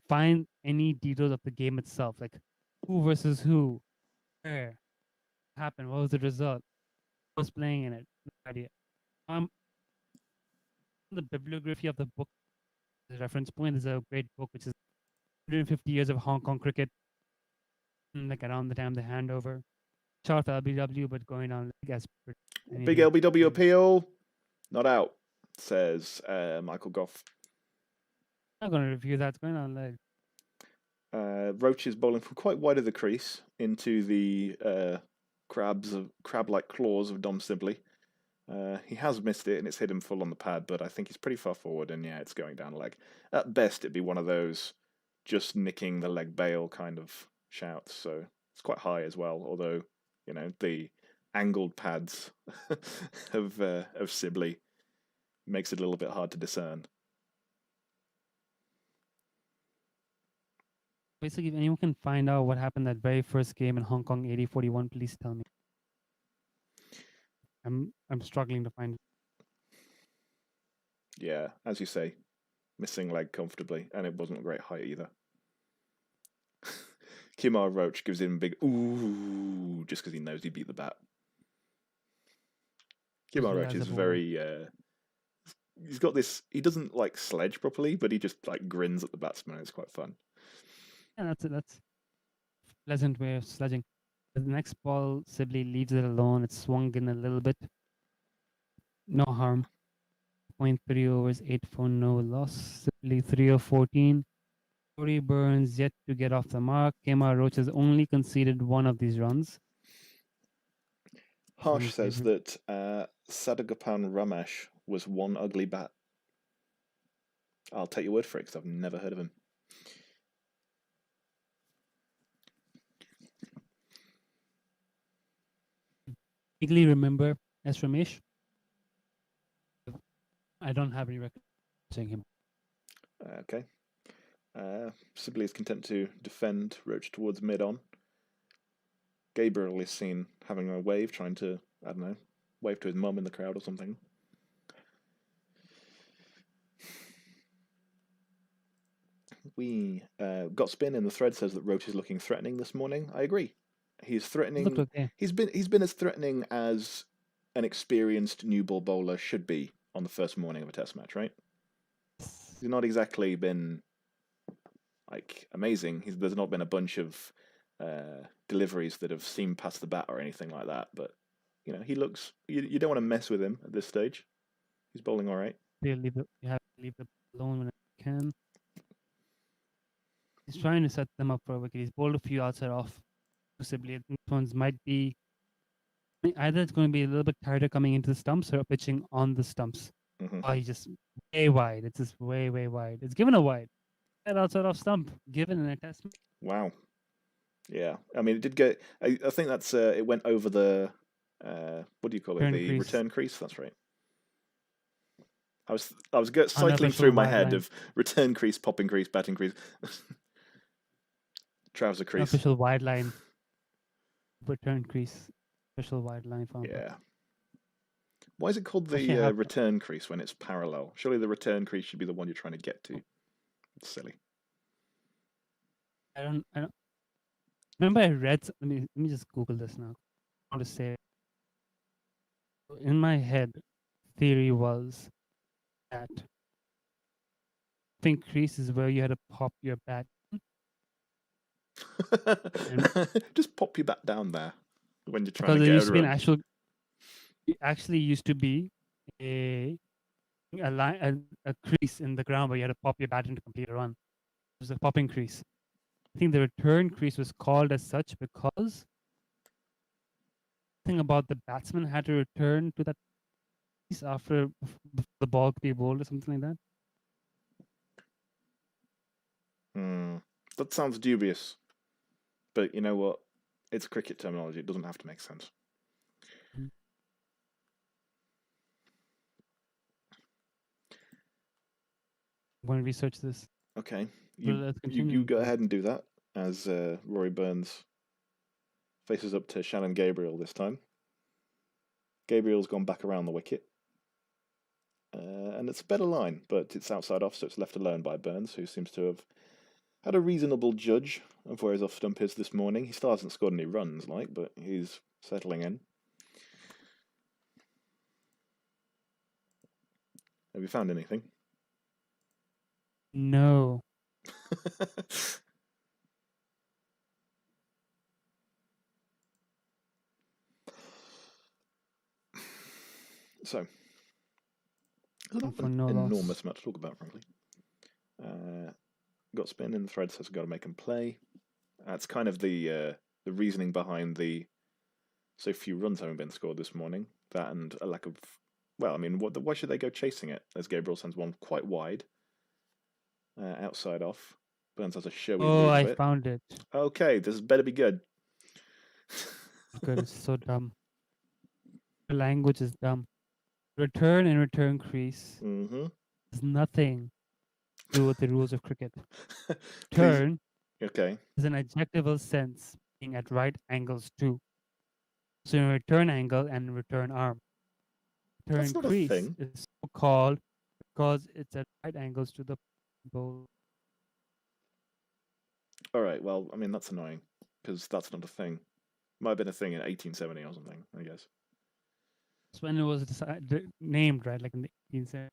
Find any details of the game itself, like who versus who, where happened, what was the result, who was playing in it. No idea. The bibliography of the book, the reference point, is a great book which is 150 years of Hong Kong cricket, like around the time the handover. Short for LBW, but going on like as big LBW appeal, not out, says Michael Goff. I'm not going to review that. It's going on like. Roach is bowling from quite wide of the crease into the crab-like claws of Dom Sibley. He has missed it and it's hit him full on the pad, but I think he's pretty far forward and yeah, it's going down leg. At best, it'd be one of those just nicking the leg bail kind of shouts, so it's quite high as well, although, the angled pads of Sibley makes it a little bit hard to discern. Basically, if anyone can find out what happened that very first game in Hong Kong 80-41, please tell me. I'm struggling to find it. Yeah, as you say, missing leg comfortably, and it wasn't a great height either. Kimar Roach gives him a big ooh just because he knows he beat the bat. Kimar Roach is very he's got this, he doesn't like sledge properly, but he just like grins at the batsman. It's quite fun. Yeah, that's pleasant way of sledging. The next ball, Sibley leaves it alone. It's swung in a little bit. No harm. 0.3 overs, 8 for no loss. Sibley 3 of 14. Corey Burns yet to get off the mark. Kemar Roach has only conceded one of these runs. Harsh says that Sadagapan Ramesh was one ugly bat. I'll take your word for it because I've never heard of him. Vaguely remember S. Ramesh. I don't have any record seeing him. Okay. Sibley is content to defend Roach towards mid-on. Gabriel is seen having a wave, trying to, I don't know, wave to his mum in the crowd or something. We got spin in the thread says that Roach is looking threatening this morning. I agree. He's threatening. Okay. He's been as threatening as an experienced new ball bowler should be on the first morning of a test match, right? He's not exactly been like amazing. There's not been a bunch of deliveries that have seemed past the bat or anything like that. But he looks. You don't want to mess with him at this stage. He's bowling all right. You have to leave the alone when you can. He's trying to set them up for a wicket. He's bowled a few outside off. Possibly, these ones might be. Either it's going to be a little bit tighter coming into the stumps or pitching on the stumps. Mm-hmm. Oh, he's just way wide. It's just way wide. It's given a wide. That outside off stump given in a test. Wow. Yeah, I mean, it did get. I think that's it went over the what do you call it? The return crease. That's right. I was cycling through my head of return crease, popping crease, batting crease, trouser crease. Official wide line. return crease, special wide line found. Yeah. Why is it called Actually, I the have return crease when it's parallel? Surely the return crease should be the one you're trying to get to. It's silly. I don't remember I read. Let me just Google this now. I want to say in my head, theory was that think crease is where you had to pop your bat. Just pop your bat down there when you're trying Because to there get used a to be an run. actual. It actually used to be a line, a crease in the ground where you had to pop your bat in to complete a run. It was a popping crease. I think the return crease was called as such because thing about the batsman had to return to that crease after the ball could be bowled or something like that. That sounds dubious. But you know what? It's cricket terminology. It doesn't have to make sense. I'm going to research this. Okay, Let's you continue. go ahead and do that as Rory Burns faces up to Shannon Gabriel this time. Gabriel's gone back around the wicket. And it's a better line, but it's outside off, so it's left alone by Burns, who seems to have had a reasonable judge of where his off stump is this morning. He still hasn't scored any runs, but he's settling in. Have you found anything? No. So, there's not an No enormous loss. amount to talk about, frankly. Got spin in the thread, says got to make him play. That's kind of the reasoning behind the so few runs having been scored this morning. That and a lack of, well, I mean, why should they go chasing it? As Gabriel sends one quite wide, outside off. Burns has a showy lead I of it. found it. Okay, this better be good. Good, it's so dumb. The language is dumb. Return and return crease is nothing to do with the rules of cricket. Turn Okay. is an adjectival sense, being at right angles to. So in return angle and return arm. Return That's not a crease thing. is so called because it's at right angles to the bowl. All right. Well, I mean that's annoying because that's not a thing. Might have been a thing in 1870 or something, I guess. That's when it was named, right? Like in the 1870s.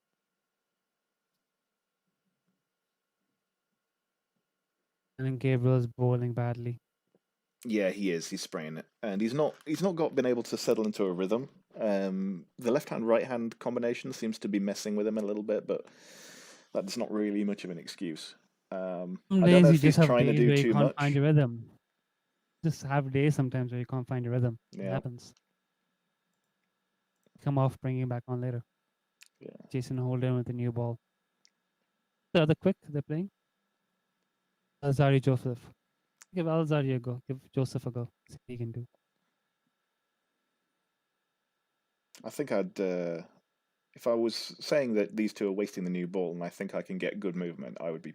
And then Gabriel's bowling badly. Yeah, he is. He's spraying it, and he's not been able to settle into a rhythm. The left hand right hand combination seems to be messing with him a little bit, but that's not really much of an excuse. I Some don't days know you if he's just have trying to days do where you too can't much. find your rhythm. Just have days sometimes where you can't find your rhythm. It Yeah. happens. Come off, bring him back on later. Yeah. Jason Holden with the new ball. The other quick they're playing. Alzari Joseph. Give Alzari a go. Give Joseph a go. See what he can do. I think I'd, if I was saying that these two are wasting the new ball and I think I can get good movement, I would be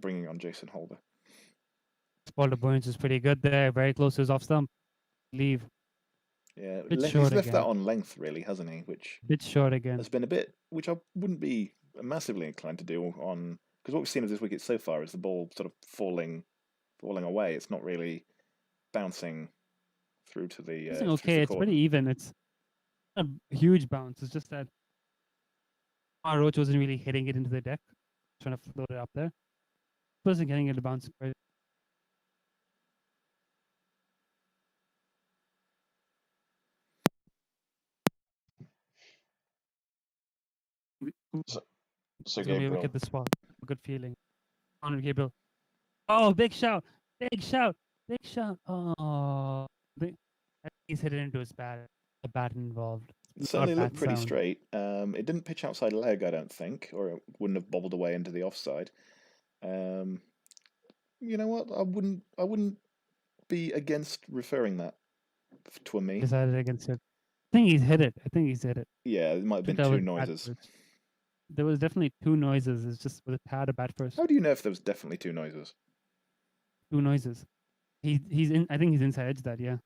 bringing on Jason Holder. Spalter Burns is pretty good there. Very close to his off stump. Leave. Yeah, Bit he's left again. that on length, really, hasn't he? Which bit short again. has been a bit, which I wouldn't be massively inclined to do on, because what we've seen of this wicket so far is the ball sort of falling away. It's not really bouncing through to the. It's okay, it's pretty even. It's not a huge bounce. It's just that Roach wasn't really hitting it into the deck, trying to float it up there. Wasn't getting it to bounce. So Gabriel, look at the spot. A good feeling. On Gabriel. Oh, big shout! Big shout! Big shout! Oh, he's hit it into his bat. The bat involved. It certainly looked pretty straight. It didn't pitch outside leg, I don't think, or it wouldn't have bobbled away into the offside. You know what? I wouldn't be against referring that to a me. Decided against it. I think he's hit it. Yeah, there might have been two noises. There was definitely two noises. It's just with a tad of bat first. How do you know if there was definitely two noises? Two noises. He's in. I think he's inside edge that. Yeah.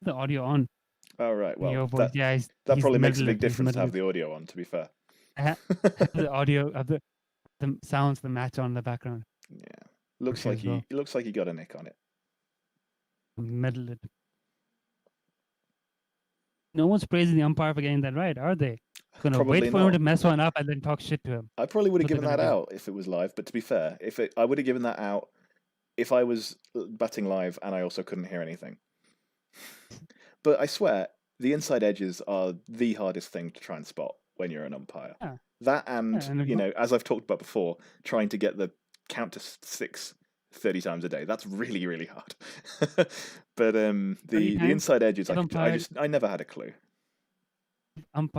The audio on. Oh right, well Your voice. Yeah. that He's probably makes a middle big it. He's difference to middle have it. the audio on. To be fair, I have the audio of the sounds, the match on the background. yeah, Push it as well. it looks like he got a nick on it. Middle it. No one's praising the umpire for getting that right, are they? Gonna Probably wait for him not. to mess one up and then talk shit to him. I probably would have That's what given they're that gonna do. out if it was live. But to be fair, I would have given that out if I was batting live and I also couldn't hear anything. But I swear, the inside edges are the hardest thing to try and spot when you're an umpire. Yeah. That Yeah, and, and you know, as I've talked about before, trying to get the count to 6 30 times a day. That's really, really hard. But 30 the times. inside edges, I've umpired I never had a clue. a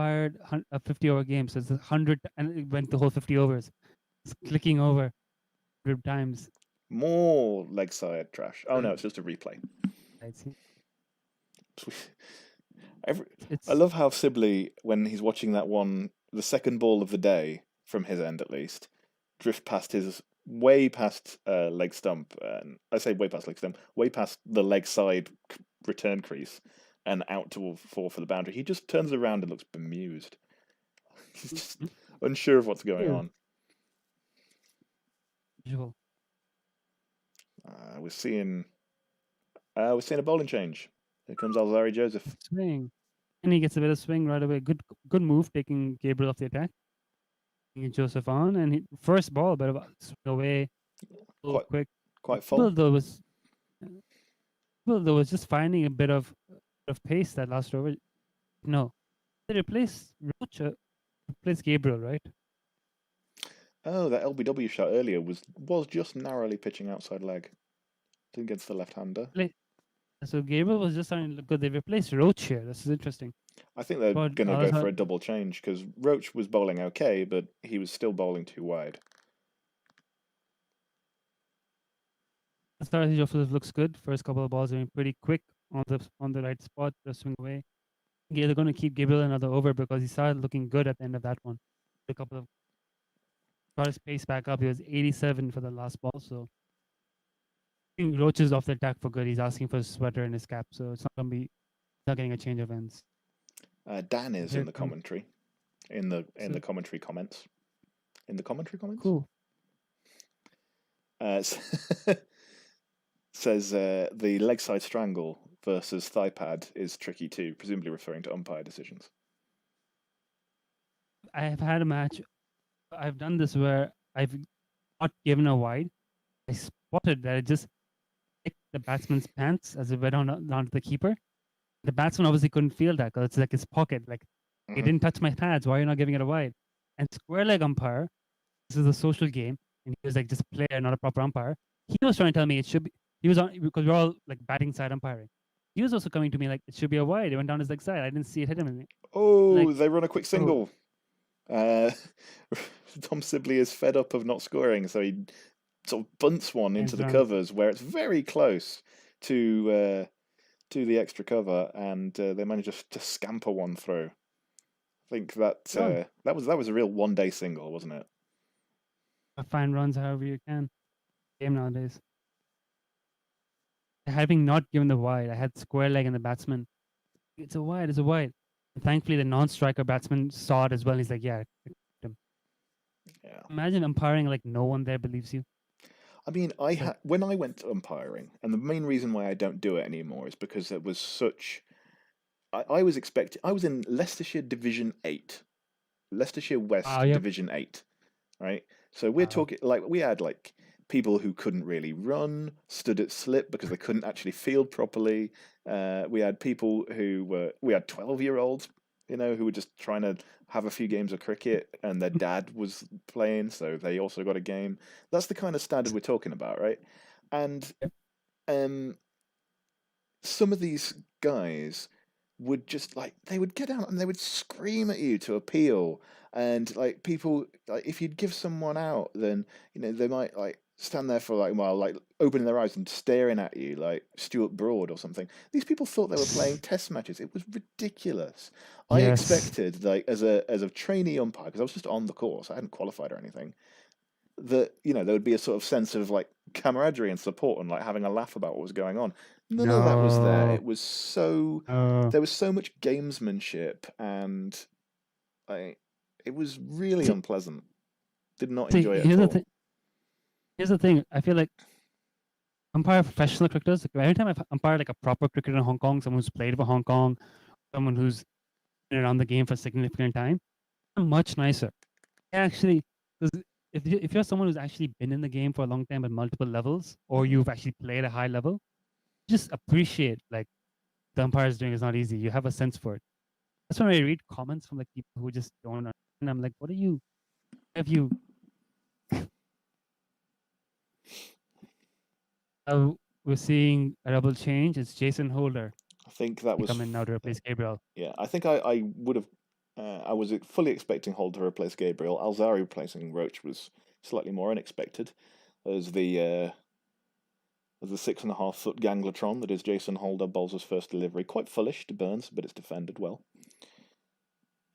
50-over game, so it's 100, and it went the whole 50 overs. It's clicking over 100 times. More leg side trash. Oh no, it's just a replay. I see. I love how Sibley, when he's watching that one, the second ball of the day, from his end at least, drift past his way past leg stump. And I say way past leg stump, way past the leg side return crease, and out to for the boundary. He just turns around and looks bemused. He's just unsure of what's going on. Visual. We're seeing a bowling change. Here comes Alzari Joseph. Swing. And he gets a bit of swing right away. Good move, taking Gabriel off the attack. Taking Joseph on, and first ball, but swing away. Quick. Quite full. Though was just finding a bit of pace that last over. No, they replaced Roach, replaced Gabriel, right? Oh, that LBW shot earlier was just narrowly pitching outside leg. Against the left-hander. So Gabriel was just starting to look good. They replaced Roach here. This is interesting. I think they're going to go for a double change because Roach was bowling okay, but he was still bowling too wide. Starting off looks good. First couple of balls are pretty quick on the right spot. Just swing away. Yeah, they're going to keep Gabriel another over because he started looking good at the end of that one. A couple of got his pace back up. He was 87 for the last ball, so Roach is off the attack for good. He's asking for a sweater and his cap, so it's not getting a change of ends. Dan is in the commentary, in the commentary comments. In the commentary comments. Cool. Says the leg side strangle versus thigh pad is tricky too, presumably referring to umpire decisions. I have had a match. I've done this where I've not given a wide. I spotted that it just hit the batsman's pants as it went down to the keeper. The batsman obviously couldn't feel that because it's like his pocket. Like, he didn't touch my pads. Why are you not giving it a wide? And square leg umpire, this is a social game, and he was like just a player, not a proper umpire. He was trying to tell me it should be. He was on because we're all like batting side umpiring. He was also coming to me like it should be a wide. It went down his leg side. I didn't see it hit him. Oh, they run a quick single. Tom Sibley is fed up of not scoring, so he sort of bunts one into the covers where it's very close to the extra cover, and they manage to scamper one through. I think that was a real one-day single, wasn't it? Find runs however you can. Game nowadays. Having not given the wide, I had square leg in the batsman. It's a wide. And thankfully, the non-striker batsman saw it as well. He's like, yeah. Imagine umpiring like no one there believes you. I mean, when I went to umpiring, and the main reason why I don't do it anymore is because it was such. I was in Leicestershire Division 8, Leicestershire West Division 8, right? So we're talking we had people who couldn't really run, stood at slip because they couldn't actually field properly. We had people we had 12-year-olds, who were just trying to have a few games of cricket, and their dad was playing, so they also got a game. That's the kind of standard we're talking about, right? And some of these guys would just they would get out and they would scream at you to appeal, and people, if you'd give someone out, then they might stand there for a while, opening their eyes and staring at you like Stuart Broad or something. These people thought they were playing test matches. It was ridiculous. I expected, as a trainee umpire, because I was just on the course, I hadn't qualified or anything. that there would be a sort of sense of like camaraderie and support and like having a laugh about what was going on. None of that was there. No. It was so No. there was so much gamesmanship, and I it was really See, unpleasant. Did not see, enjoy it at all. Here's the thing. I feel like umpire professional cricketers. Like, every time I've umpired like a proper cricketer in Hong Kong, someone who's played for Hong Kong, someone who's been around the game for a significant time, I'm much nicer. Actually, because if you're someone who's actually been in the game for a long time at multiple levels, or Mhm. you've actually played a high level, just appreciate like the umpire's doing is not easy. You have a sense for it. That's when I read comments from like people who just don't understand. I'm like, what are you? Have you? We're seeing a double change. It's Jason Holder I think that was coming now to replace Gabriel. yeah. I think I would have. I was fully expecting Holt to replace Gabriel. Alzari replacing Roach was slightly more unexpected. As the 6.5-foot Gangletron that is Jason Holder bowls his first delivery, quite foolish to Burns, but it's defended well.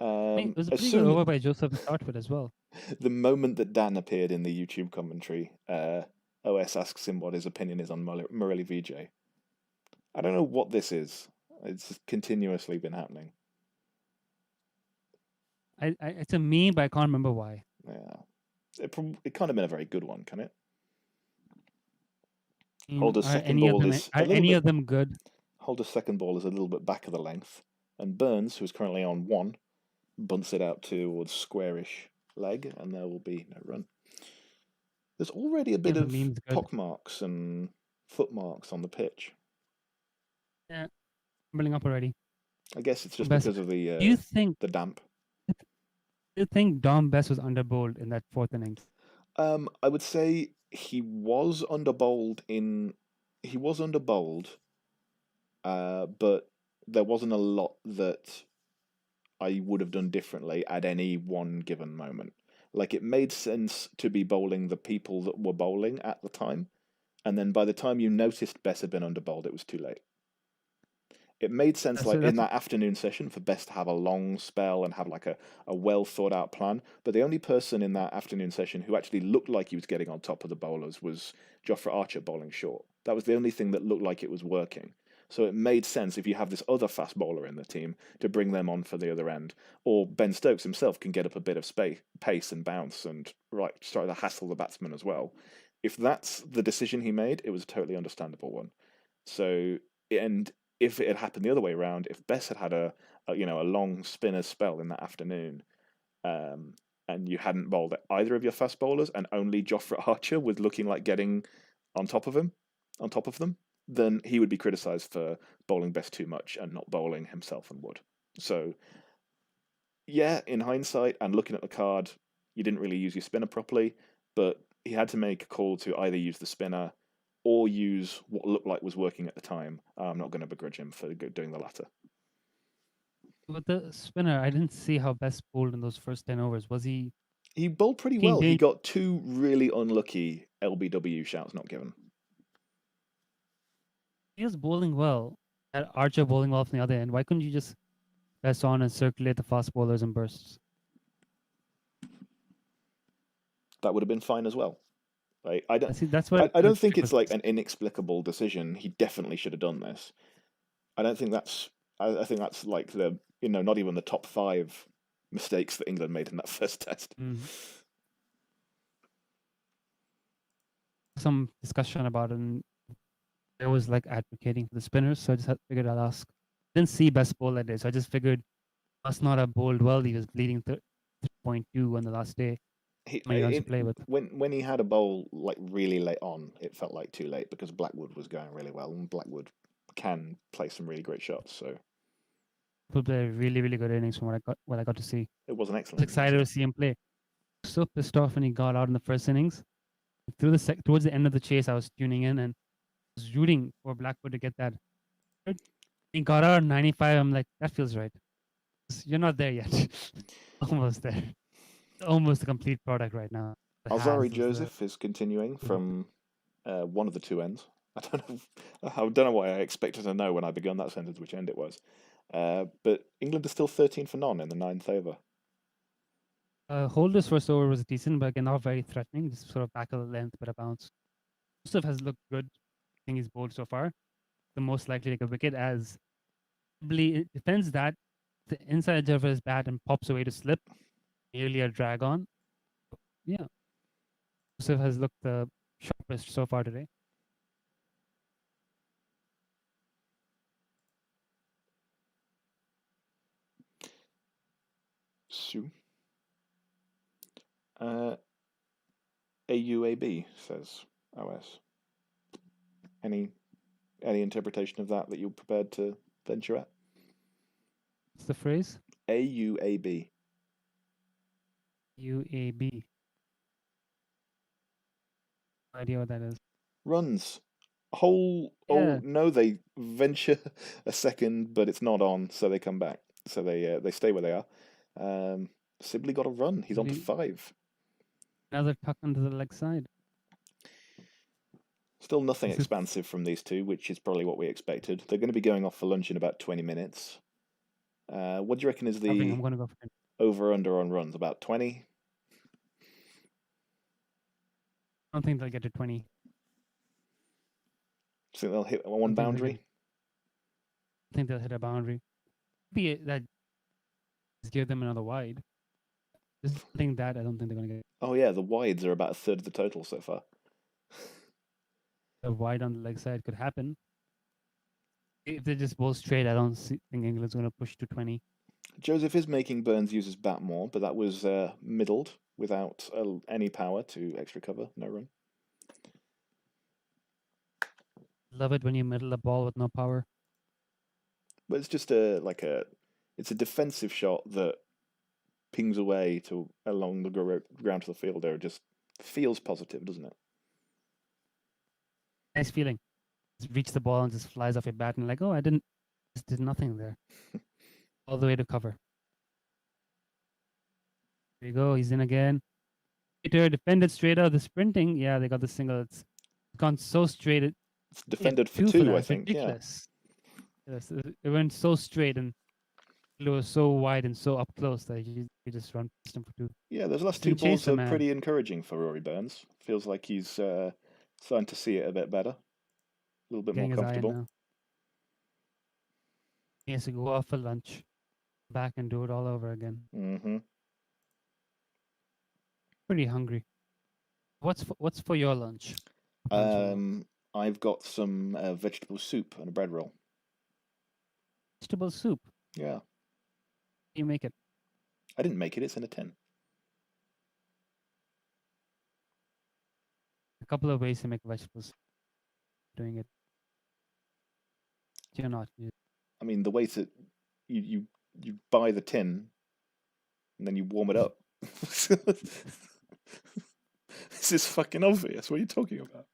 I mean, it was a As pretty good soon over by Joseph to start with as well. the moment that Dan appeared in the YouTube commentary, OS asks him what his opinion is on Murali VJ. I don't know what this is. It's continuously been happening. It's a meme, but I can't remember why. Yeah, it can't have been a very good one, can it? I mean, Holder's are second any of ball them is a are little any bit. of them good? Holder's second ball is a little bit back of the length, and Burns, who's currently on 1, bunts it out towards squarish leg, and there will be no run. There's already a Any bit of the of memes good? pockmarks and footmarks on the pitch. Yeah, building up already. I guess it's just Best. because of Do you think the damp. Dom Best was underbowled in that fourth innings? I would say he was underbowled, but there wasn't a lot that I would have done differently at any one given moment. Like, it made sense to be bowling the people that were bowling at the time, and then by the time you noticed Bess had been underbowled, it was too late. It made sense, like in that afternoon session, for Bess to have a long spell and have like a well thought out plan. But the only person in that afternoon session who actually looked like he was getting on top of the bowlers was Jofra Archer bowling short. That was the only thing that looked like it was working. So it made sense, if you have this other fast bowler in the team, to bring them on for the other end. Or Ben Stokes himself can get up a bit of pace and bounce and try to hassle the batsman as well. If that's the decision he made, it was a totally understandable one. So, and if it had happened the other way around, if Bess had had a long spinner spell in that afternoon, and you hadn't bowled either of your fast bowlers, and only Jofra Archer was looking like getting on top of them, then he would be criticised for bowling Bess too much and not bowling himself and Wood. So, yeah, in hindsight and looking at the card, you didn't really use your spinner properly, but he had to make a call to either use the spinner or use what looked like was working at the time. I'm not going to begrudge him for doing the latter. With the spinner, I didn't see how Best bowled in those first 10 overs. Was he? He bowled pretty well. He got 2 really unlucky LBW shouts not given. He was bowling well. Had Archer bowling well from the other end. Why couldn't you just press on and circulate the fast bowlers in bursts? That would have been fine as well. Right? I don't think it's like an inexplicable decision. He definitely should have done this. I don't think that's. I think that's like not even the top 5 mistakes that England made in that first test. Mm-hmm. Some discussion about it, and I was like advocating for the spinners, so I just figured I'll ask. Didn't see Best bowl that day, so I just figured that's not a bowled well. He was bleeding 3.2 on the last day. When he had a bowl like really late on, it felt like too late because Blackwood was going really well, and Blackwood can play some really great shots. So he played a really, really good innings from what I got to see. It was an excellent. I was excited to see him play. So pissed off when he got out in the first innings. Towards the end of the chase, I was tuning in and was rooting for Blackwood to get that. He got out 95. I'm like, that feels right. You're not there yet. Almost there. Almost a complete product right now. Alzari Joseph is continuing from one of the 2 ends. I don't know what I expected to know when I began that sentence, which end it was. But England is still 13 for none in the 9th over. Holder's first over was decent, but again, not very threatening. Just sort of back of the length, but a bounce. Joseph has looked good. I think he's bowled so far. The most likely to take a wicket as it defends that the inside edge of his bat and pops away to slip. Nearly a drag on. Yeah. Joseph has looked the sharpest so far today. Sue. AUAB says OS. Any interpretation of that you're prepared to venture at? What's the phrase? AUAB. UAB. No idea what that is. Runs. Oh no, they venture a second, but it's not on, so they come back. So they stay where they are. Sibley got a run. He's on to 5. Another tuck under the leg side. Still nothing expansive from these two, which is probably what we expected. They're going to be going off for lunch in about 20 minutes. What do you reckon is the I'm going to go for over-under on runs? About 20? I don't think they'll get to 20. Think they'll hit one boundary? I think they'll hit a boundary. Maybe that just give them another wide. Just think that I don't think they're going to get. Oh yeah, the wides are about a third of the total so far. A wide on the leg side could happen. If they just bowl straight, I don't think England's going to push to 20. Joseph is making Burns use his bat more, but that was middled without any power to extra cover. No run. Love it when you middle a ball with no power. But it's just it's a defensive shot that pings away along the ground to the fielder. It just feels positive, doesn't it? Nice feeling. Just reach the ball and just flies off your bat and like, oh, I just did nothing there. All the way to cover. There you go. He's in again. Peter defended straight out. The sprinting. Yeah, they got the single. It's gone so straight. It's defended for 2, I think. Ridiculous. Yeah. Yes, it went so straight and it was so wide and so up close that you just run past him for 2. Yeah, those last 2 balls are pretty encouraging for Rory Burns. Feels like he's starting to see it a bit better. A little bit more comfortable. He has to go off for lunch, back and do it all over again. Mm-hmm. Pretty hungry. What's for your lunch? I've got some vegetable soup and a bread roll. Vegetable soup? Yeah. How do you make it? I didn't make it. It's in a tin. A couple of ways to make vegetables. Doing it. You're not. I mean, the way to you buy the tin and then you warm it up. This is fucking obvious. What are you talking about?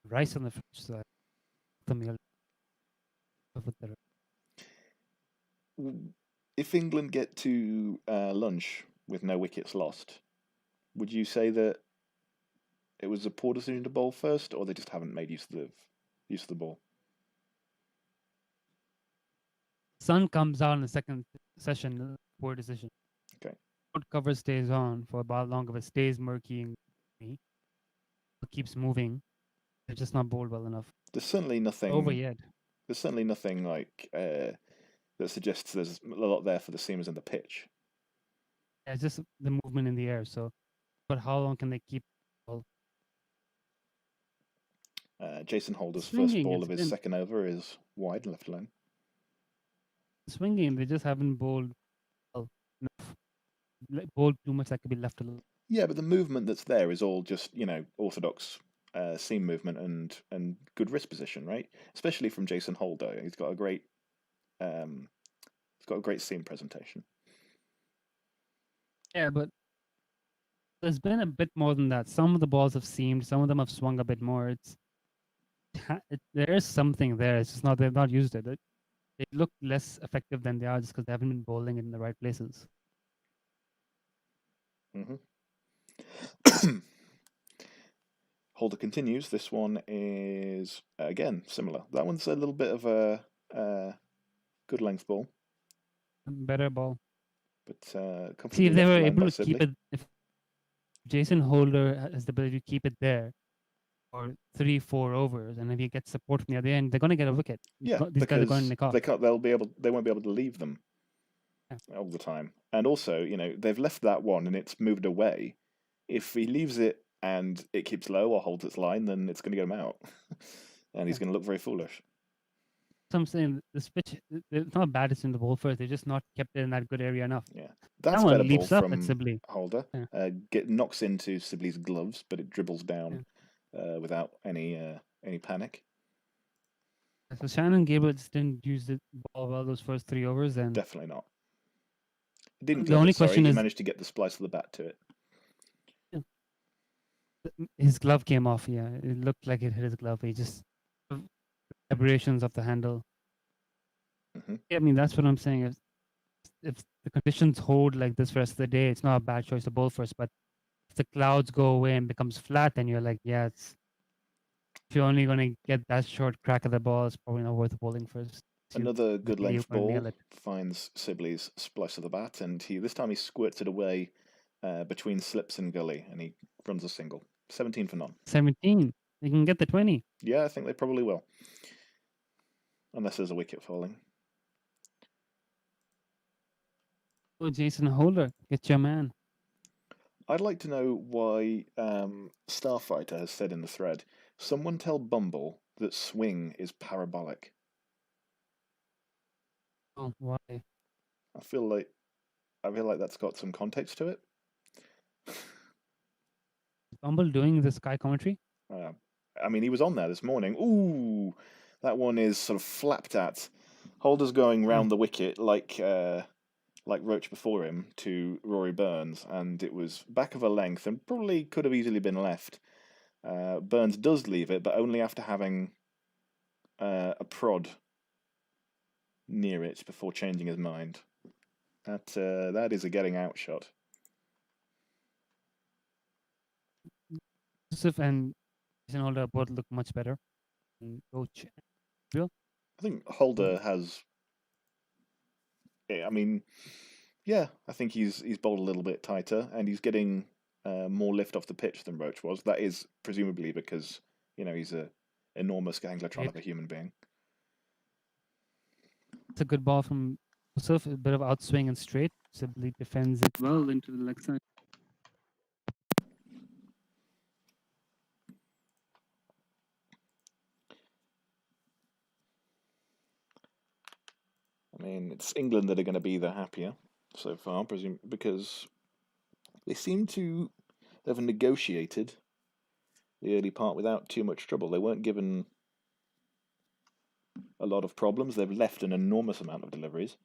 Rice on the fridge side. The meal. If England get to lunch with no wickets lost, would you say that it was a poor decision to bowl first, or they just haven't made use of the ball? Sun comes out in the second session. Poor decision. Okay. Cover stays on for about longer. It stays murky and it keeps moving. They're just not bowled well enough. There's certainly nothing over yet. There's certainly nothing like that suggests there's a lot there for the seamers in the pitch. Yeah, it's just the movement in the air. So, but how long can they keep? Jason Holder's first ball of his second over is wide left line. Swinging, they just haven't bowled enough. Bowled too much that could be left alone. Yeah, but the movement that's there is all just orthodox seam movement and good wrist position, right? Especially from Jason Holder, he's got a great seam presentation. Yeah, but there's been a bit more than that. Some of the balls have seamed, some of them have swung a bit more. There is something there. It's just not they've not used it. They look less effective than they are just because they haven't been bowling in the right places. Mm-hmm. Holder continues. This one is, again, similar. That one's a little bit of a good length ball, Better ball. but See comfortably if they left were line able by to keep Sibley. it. If Jason Holder has the ability to keep it there for 3-4 overs, and if he gets support from the other end, they're going to get a wicket. Yeah, These guys are going to because nick off. they can't. They won't be able to leave them all the time. And also, they've left that one and it's moved away. If he leaves it and it keeps low or holds its line, then it's going to get him out, and he's going to look very foolish. So I'm saying this pitch, it's not bad. It's in the ball first. They're just not kept it in that good area enough. Yeah, that's that better one ball leaps up at from Sibley. Holder. Yeah. Knocks into Sibley's gloves, but it dribbles down without any panic. So Shannon Gabriel just didn't use the ball well those first 3 overs, and Definitely not. Didn't the glove only it, sorry. question He is managed to get the splice of the bat to it. his glove came off. Yeah, it looked like it hit his glove. He just vibrations of the handle. Mhm. Yeah, I mean that's what I'm saying. If the conditions hold like this for the rest of the day, it's not a bad choice to bowl first. But if the clouds go away and becomes flat, then you're like, yeah, if you're only going to get that short crack of the ball, it's probably not worth bowling first. Another good maybe length you can nail ball it. finds Sibley's splice of the bat, and this time he squirts it away between slips and gully, and he runs a single. 17 for none. 17. You can get the 20. Yeah, I think they probably will. Unless there's a wicket falling. Oh, Jason Holder, get your man. I'd like to know why Starfighter has said in the thread, someone tell Bumble that swing is parabolic. Oh, why? I feel like that's got some context to it. Bumble doing the Sky commentary? I mean, he was on there this morning. Ooh, that one is sort of flapped at. Holder's going round the wicket like Roach before him to Rory Burns, and it was back of a length and probably could have easily been left. Burns does leave it, but only after having a prod near it before changing his mind. That is a getting out shot. Joseph and Jason Holder both look much better. Coach, I think Holder has. I mean, yeah, I think he's bowled a little bit tighter, and he's getting more lift off the pitch than Roach was. That is presumably because he's a enormous ganglotron of a human being. It's a good ball from Joseph, a bit of outswing and straight. Sibley defends it well into the leg side. I mean, it's England that are going to be the happier so far, because they seem to have negotiated the early part without too much trouble. They weren't given a lot of problems. They've left an enormous amount of deliveries.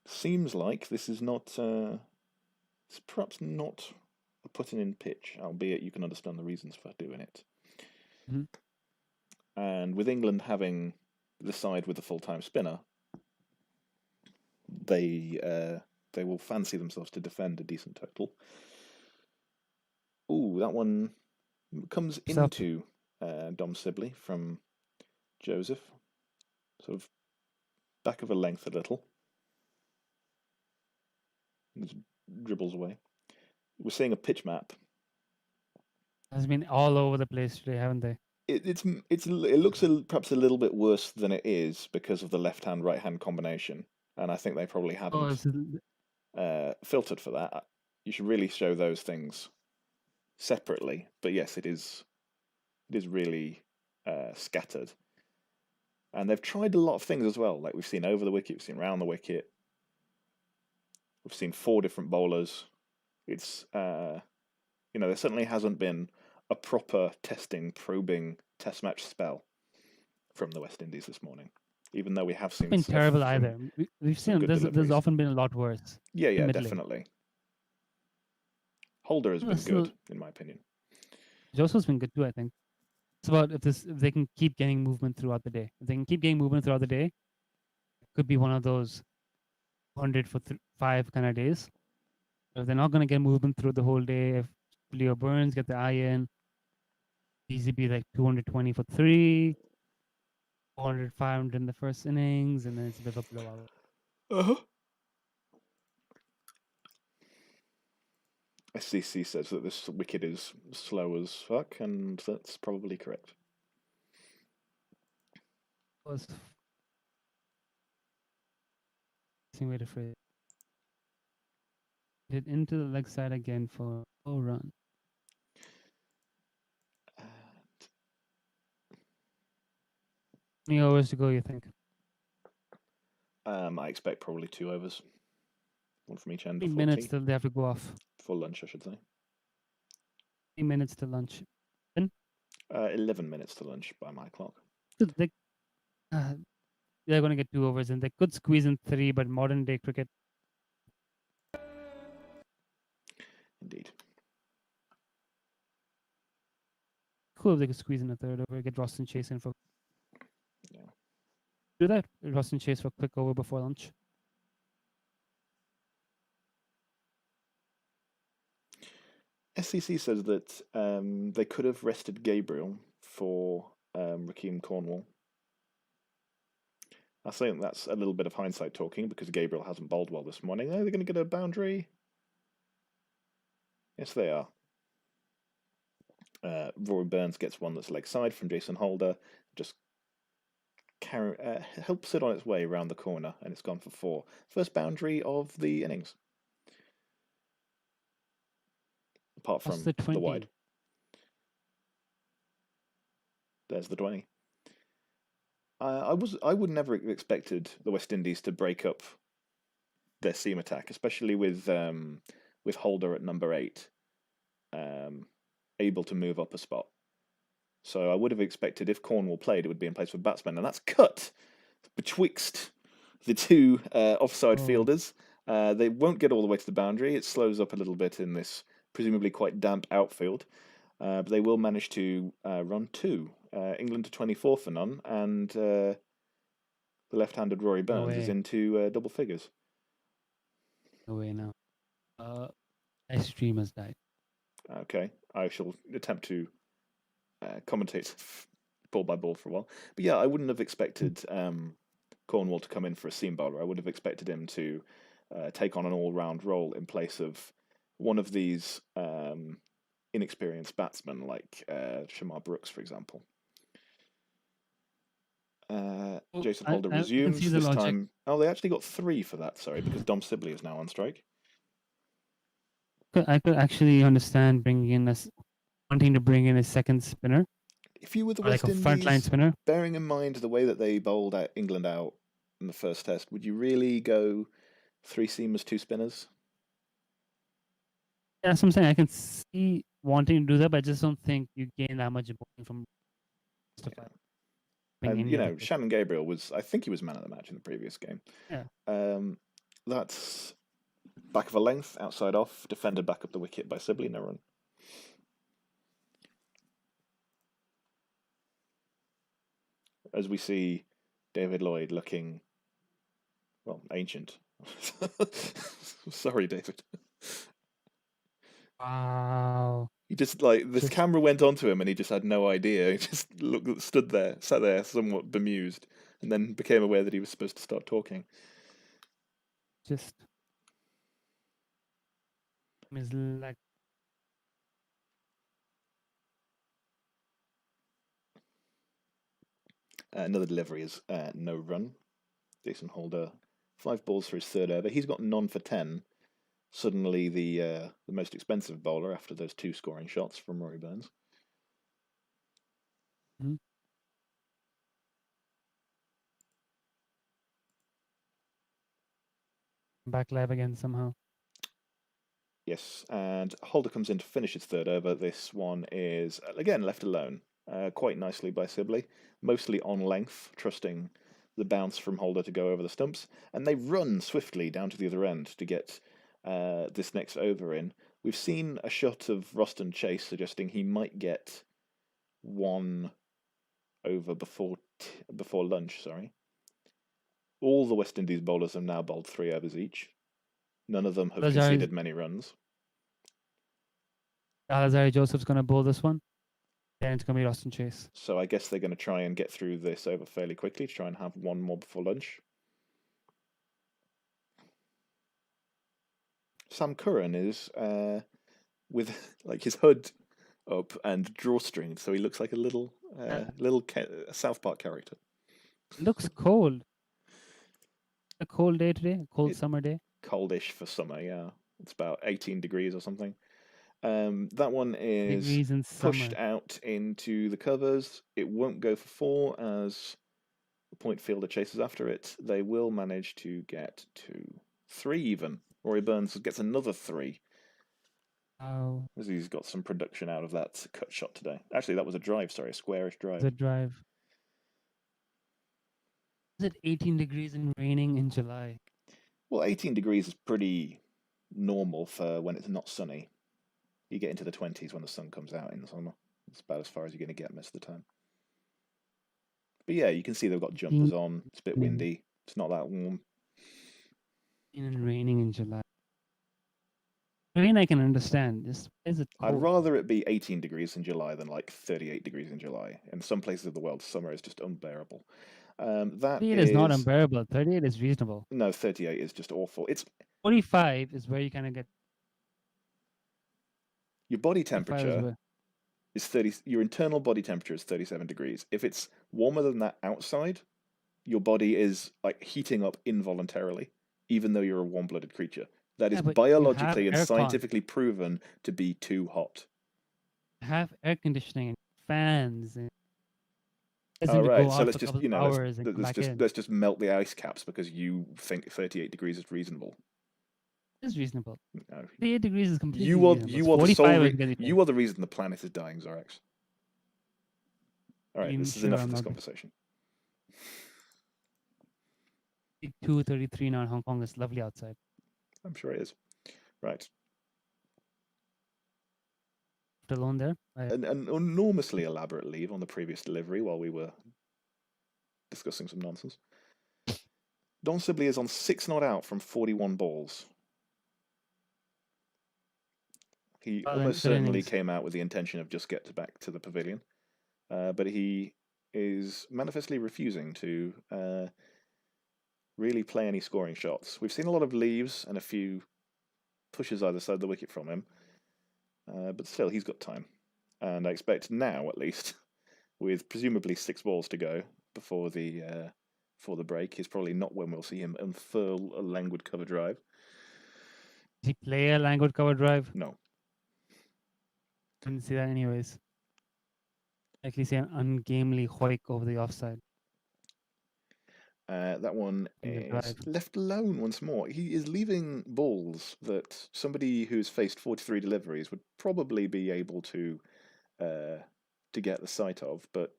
Seems like this is not. It's perhaps not a putting in pitch, albeit you can understand the reasons for doing it. Mm-hmm. And with England having the side with the full-time spinner, they will fancy themselves to defend a decent total. Ooh, that one comes into Dom Sibley from Joseph, sort of back of a length a little. Just dribbles away. We're seeing a pitch map. Has been all over the place today, haven't they? It looks perhaps a little bit worse than it is because of the left-hand right-hand combination, and I think they probably haven't filtered for that. You should really show those things separately. But yes, it is really scattered, and they've tried a lot of things as well. Like we've seen over the wicket, we've seen round the wicket, we've seen 4 different bowlers. It's there certainly hasn't been a proper testing, probing test match spell from the West Indies this morning, even though we have seen. It's been terrible either. We've seen there's often been a lot worse. Yeah, definitely. Holder has been good, in my opinion. Joseph's been good too, I think. It's about if they can keep getting movement throughout the day. If they can keep getting movement throughout the day, it could be one of those 100 for 5 kind of days. If they're not going to get movement through the whole day, if Leo Burns get the eye in, easy be like 220 for 3, 400, 500 in the first innings, and then it's a bit of a blowout. Uh-huh. SCC says that this wicket is slow as fuck, and that's probably correct. Was way to phrase it into the leg side again for 4 run. How many overs to go, you think? I expect probably 2 overs. One from each end. 3 minutes till they have to go off. For lunch, I should say. 3 minutes to lunch. 11 minutes to lunch by my clock. They're going to get 2 overs, and they could squeeze in 3, but modern day cricket. Indeed. Cool if they could squeeze in a third over, get Ross and Chase in for. Yeah. Do that. Ross and Chase for a quick over before lunch. SCC says that they could have rested Gabriel for Rakeem Cornwall. I think that's a little bit of hindsight talking because Gabriel hasn't bowled well this morning. Are they going to get a boundary? Yes, they are. Rory Burns gets one that's leg side from Jason Holder. Just helps it on its way around the corner, and it's gone for 4. First boundary of the innings. Apart from the wide. There's the 20. I would never have expected the West Indies to break up their seam attack, especially with Holder at number 8, able to move up a spot. So I would have expected if Cornwall played, it would be in place for batsmen, and that's cut betwixt the 2 offside fielders. They won't get all the way to the boundary. It slows up a little bit in this presumably quite damp outfield, but they will manage to run 2. England to 24 for none, and the left-handed Rory Burns is into double figures. No way now. My stream has died. Okay, I shall attempt to commentate ball by ball for a while. But yeah, I wouldn't have expected Cornwall to come in for a seam bowler. I would have expected him to take on an all-round role in place of one of these inexperienced batsmen like Shamar Brooks, for example. Jason Holder resumes this time. Oh, they actually got 3 for that, sorry, because Dom Sibley is now on strike. I could actually understand wanting to bring in a second spinner. If you were the West Indies, frontline spinner, bearing in mind the way that they bowled England out in the first test, would you really go 3 seamers, 2 spinners? Yeah, that's what I'm saying. I can see wanting to do that, but I just don't think you gain that much bowling from stuff like that. And Shannon Gabriel I think he was man of the match in the previous game. Yeah. That's back of a length, outside off, defended back up the wicket by Sibley, no run. As we see David Lloyd looking, well, ancient. Sorry, David. Wow. He just camera went onto him and he just had no idea. He just sat there somewhat bemused, and then became aware that he was supposed to start talking. Just is like another delivery is no run. Jason Holder, 5 balls for his 3rd over. He's got none for 10. Suddenly the most expensive bowler after those 2 scoring shots from Rory Burns. Mm-hmm. Back live again somehow. Yes, and Holder comes in to finish his 3rd over. This one is, again, left alone quite nicely by Sibley, mostly on length, trusting the bounce from Holder to go over the stumps, and they run swiftly down to the other end to get this next over in. We've seen a shot of Roston Chase suggesting he might get 1 over before lunch. Sorry. All the West Indies bowlers have now bowled 3 overs each. None of them have Alazari conceded many runs. Joseph's going to bowl this one. Then it's going to be Austin Chase. So I guess they're going to try and get through this over fairly quickly to try and have one more before lunch. Sam Curran is with like his hood up and drawstrings, so he looks like a little South Park character. It looks cold. A cold day today, a cold It- summer day. Coldish for summer, yeah. It's about 18 degrees or something. That one is Degrees in pushed summer. out into the covers. It won't go for 4 as the point fielder chases after it. They will manage to get to 3 even. Rory Burns gets another 3. Oh, As he's got some production out of that cut shot today. Actually, that was a drive, sorry, a squarish drive. the drive. Is it 18 degrees and raining in July? Well, 18 degrees is pretty normal for when it's not sunny. You get into the 20s when the sun comes out in the summer. It's about as far as you're going to get most of the time. But yeah, you can see they've got jumpers on. It's a bit windy. It's not that warm. And raining in July. Rain I can understand. This is it I'd cold? rather it be 18 degrees in July than like 38 degrees in July. In some places of the world, summer is just unbearable. That 38 is not unbearable. 38 is reasonable. No, 38 is just awful. It's 45 is where you kind of get. your body 45 is temperature where- is 30. Your internal body temperature is 37 degrees. If it's warmer than that outside, your body is like heating up involuntarily, even though you're a warm-blooded creature. That is Yeah, but you have biologically and aircon. scientifically proven to be too hot. Have air conditioning and fans. And All to right, go so out let's for a just couple of hours and come back in. let's just melt the ice caps because you think 38 degrees is reasonable. It's reasonable. No. 38 degrees is completely You are reasonable. the 45 sole I can get you are the reason the planet is dying, Zorax. All right, I'm this is sure enough I'm of this not- conversation. 2:33 now in Hong Kong. It's lovely outside. I'm sure it is. Right. Alone there. An enormously elaborate leave on the previous delivery while we were discussing some nonsense. Don Sibley is on 6 not out from 41 balls. He Well, almost good certainly innings. came out with the intention of just get back to the pavilion, but he is manifestly refusing to really play any scoring shots. We've seen a lot of leaves and a few pushes either side of the wicket from him, but still, he's got time. And I expect now, at least, with presumably 6 balls to go before the break, is probably not when we'll see him unfurl a languid cover drive. Did he play a languid cover drive? No. Didn't see that anyways. Actually, see an ungamely hoik over the offside. That one In the is drive. left alone once more. He is leaving balls that somebody who's faced 43 deliveries would probably be able to get the sight of, but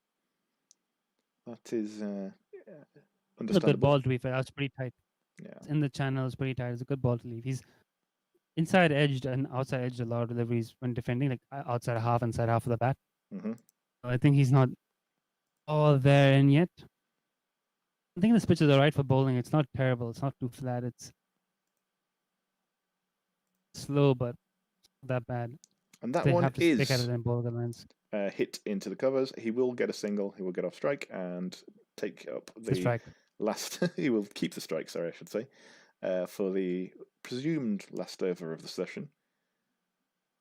that is It's a good understandable. ball to be fair. That's pretty tight. Yeah. In the channel, it's pretty tight. It's a good ball to leave. He's inside edged and outside edged a lot of deliveries when defending, like outside half, inside half of the bat. Mm-hmm. So I think he's not all there in yet. I think this pitch is alright for bowling. It's not terrible. It's not too flat. It's slow, but not that bad. And that They one have to stick at is it and bowl the lines. hit into the covers. He will get a single. He will get off strike and take up The the strike. last. He will keep the strike. Sorry, I should say, for the presumed last over of the session.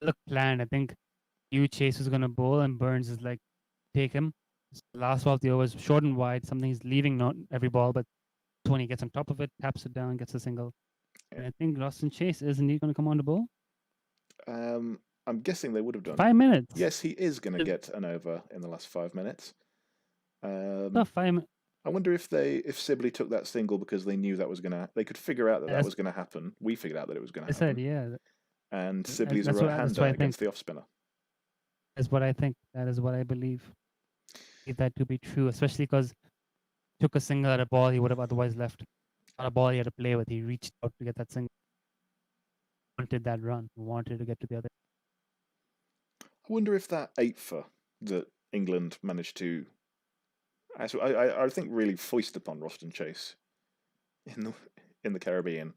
Look planned. I think Hugh Chase was gonna bowl and Burns is like, take him. It's the last ball of the over is short and wide. Something he's leaving not every ball, but Tony gets on top of it, taps it down, gets a single. And I think Austin Chase is indeed going to come on the bowl. I'm guessing they would have done. 5 minutes. Yes, he is going to get an over in the last 5 minutes. Not 5 minutes. I wonder if Sibley took that single because they knew that was gonna. They could figure out that That's- was going to happen. We figured out that it was going I to happen. said, yeah. And Sibley's that's a what- that's right-hander what I against the off spinner. That's what I think. That is what I believe. If that to be true, especially because took a single at a ball he would have otherwise left. Not a ball he had to play with. He reached out to get that single. Wanted that run. Wanted to get to the other. I wonder if that eighth that England managed to, I think, really foist upon Roston Chase in the Caribbean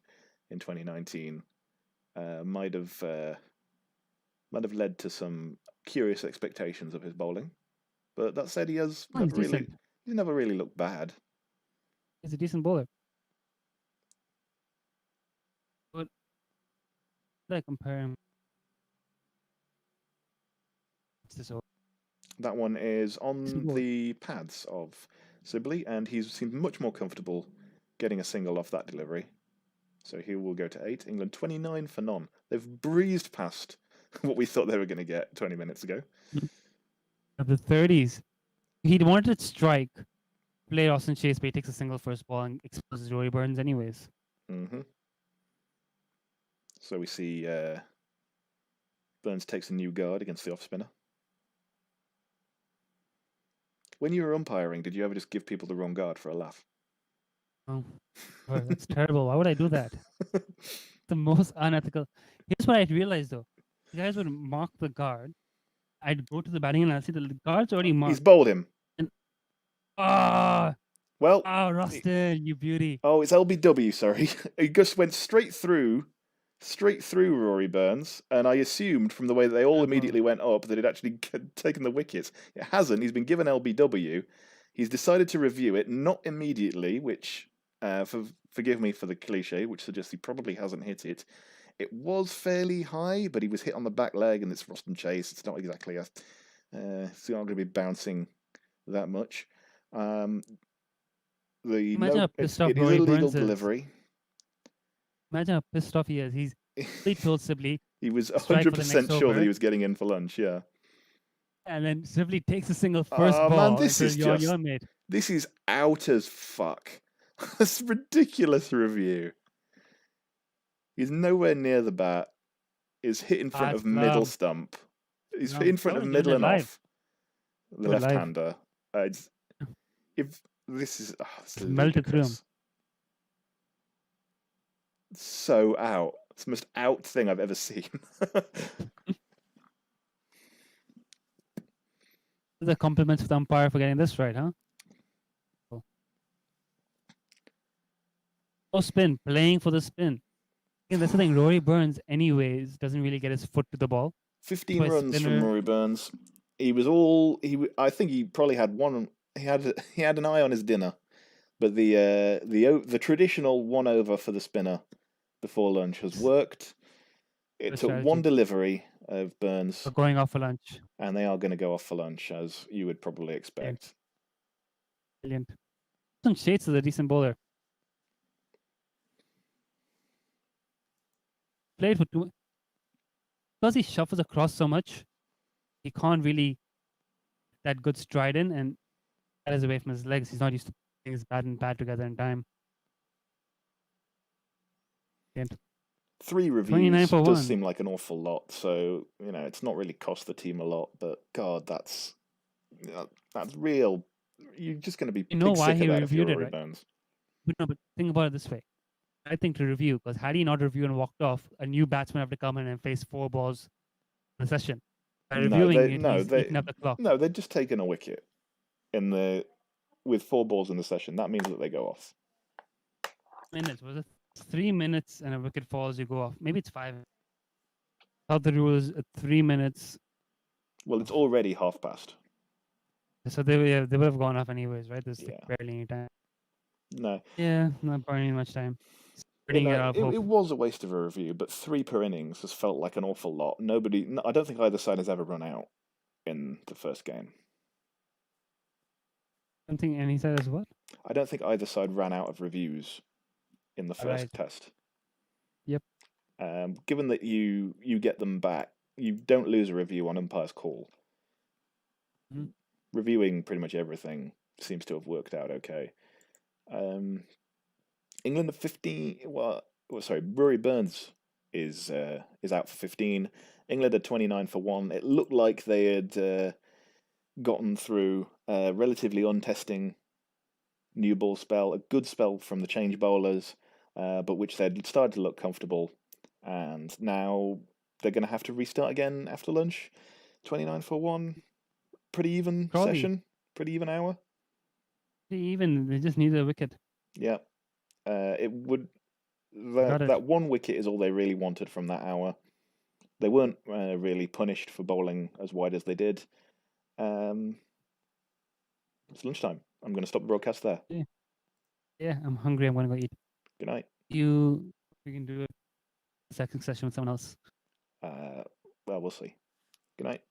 in 2019 might have led to some curious expectations of his bowling. But that said, he's never really looked bad. He's a decent bowler. But I compare him. That one is on the pads of Sibley, and he's seemed much more comfortable getting a single off that delivery. So he will go to 8. England 29 for none. They've breezed past what we thought they were going to get 20 minutes ago. Of the 30s, he'd wanted to strike, play Austin Chase, but he takes a single first ball and exposes Rory Burns anyways. Mm-hmm. So we see Burns takes a new guard against the off spinner. When you were umpiring, did you ever just give people the wrong guard for a laugh? Oh, that's terrible. Why would I do that? The most unethical. Here's what I realized though. You guys would mark the guard. I'd go to the batting and I'd see the guard's already marked. He's bowled him. Well, Rustin, you beauty. Oh, it's LBW, sorry. He just went straight through Rory Burns, and I assumed from the way that they all immediately went up that it actually taken the wickets. It hasn't. He's been given LBW. He's decided to review it, not immediately, which, forgive me for the cliche, which suggests he probably hasn't hit it. It was fairly high, but he was hit on the back leg, and it's Ruston Chase. It's not exactly it's not going to be bouncing that much. Imagine how pissed off it is a Rory legal Burns delivery. Imagine how pissed off he is. He told Sibley. He was 100% sure that he was getting in for lunch, yeah. And then Sibley takes a single first ball. Man, this is this is out as fuck. That's a ridiculous review. He's nowhere near the bat. He's hit in front of middle stump. He's hit in front of middle and off the left-hander. If this is melted through him. So out. It's the most out thing I've ever seen. The compliments of the umpire for getting this right, huh? No spin, playing for the spin. Again, that's the thing. Rory Burns, anyways, doesn't really get his foot to the ball. 15 runs from Rory Burns. I think he probably had one. He had an eye on his dinner, but the traditional 1 over for the spinner before lunch has worked. It took one delivery of Burns. They're going off for lunch. And they are going to go off for lunch, as you would probably expect. Brilliant. Some Shades is a decent bowler. Played for 2. Because he shuffles across so much, he can't really that good stride in, and that is away from his legs. He's not used to putting his bat and pad together in time. 3 reviews does seem like an awful lot, so it's not really cost the team a lot. But God, that's real. You're just going to be why he reviewed it, right? Burns. No, but think about it this way. I think to review, because had he not reviewed and walked off, a new batsman have to come in and face 4 balls in the session. By reviewing he's eaten up the clock. No, they're just taking a wicket with 4 balls in the session. That means that they go off. Minutes was it? 3 minutes and a wicket falls, you go off. Maybe it's 5. I thought the rule is 3 minutes. Well, it's already past. So they would have gone off anyways, right? There's barely any time. No. Yeah, not burning much time. It was a waste of a review, but 3 per innings has felt like an awful lot. I don't think either side has ever run out in the first game. I don't think any side has what? I don't think either side ran out of reviews in the first test. Yep. Given that you get them back, you don't lose a review on umpire's call. Mm-hmm. Reviewing pretty much everything seems to have worked out okay. England at 15. Rory Burns is out for 15. England at 29 for 1. It looked like they had gotten through a relatively untesting new ball spell, a good spell from the change bowlers, but which they'd started to look comfortable, and now they're going to have to restart again after lunch. 29 for 1. Pretty even session. Pretty even hour. Pretty even. They just need a wicket. Yeah. It would. Got it. that one wicket is all they really wanted from that hour. They weren't really punished for bowling as wide as they did. It's lunchtime. I'm going to stop the broadcast there. Yeah, I'm hungry. I'm gonna go eat. Good night. We can do a second session with someone else. Well, we'll see. Good night.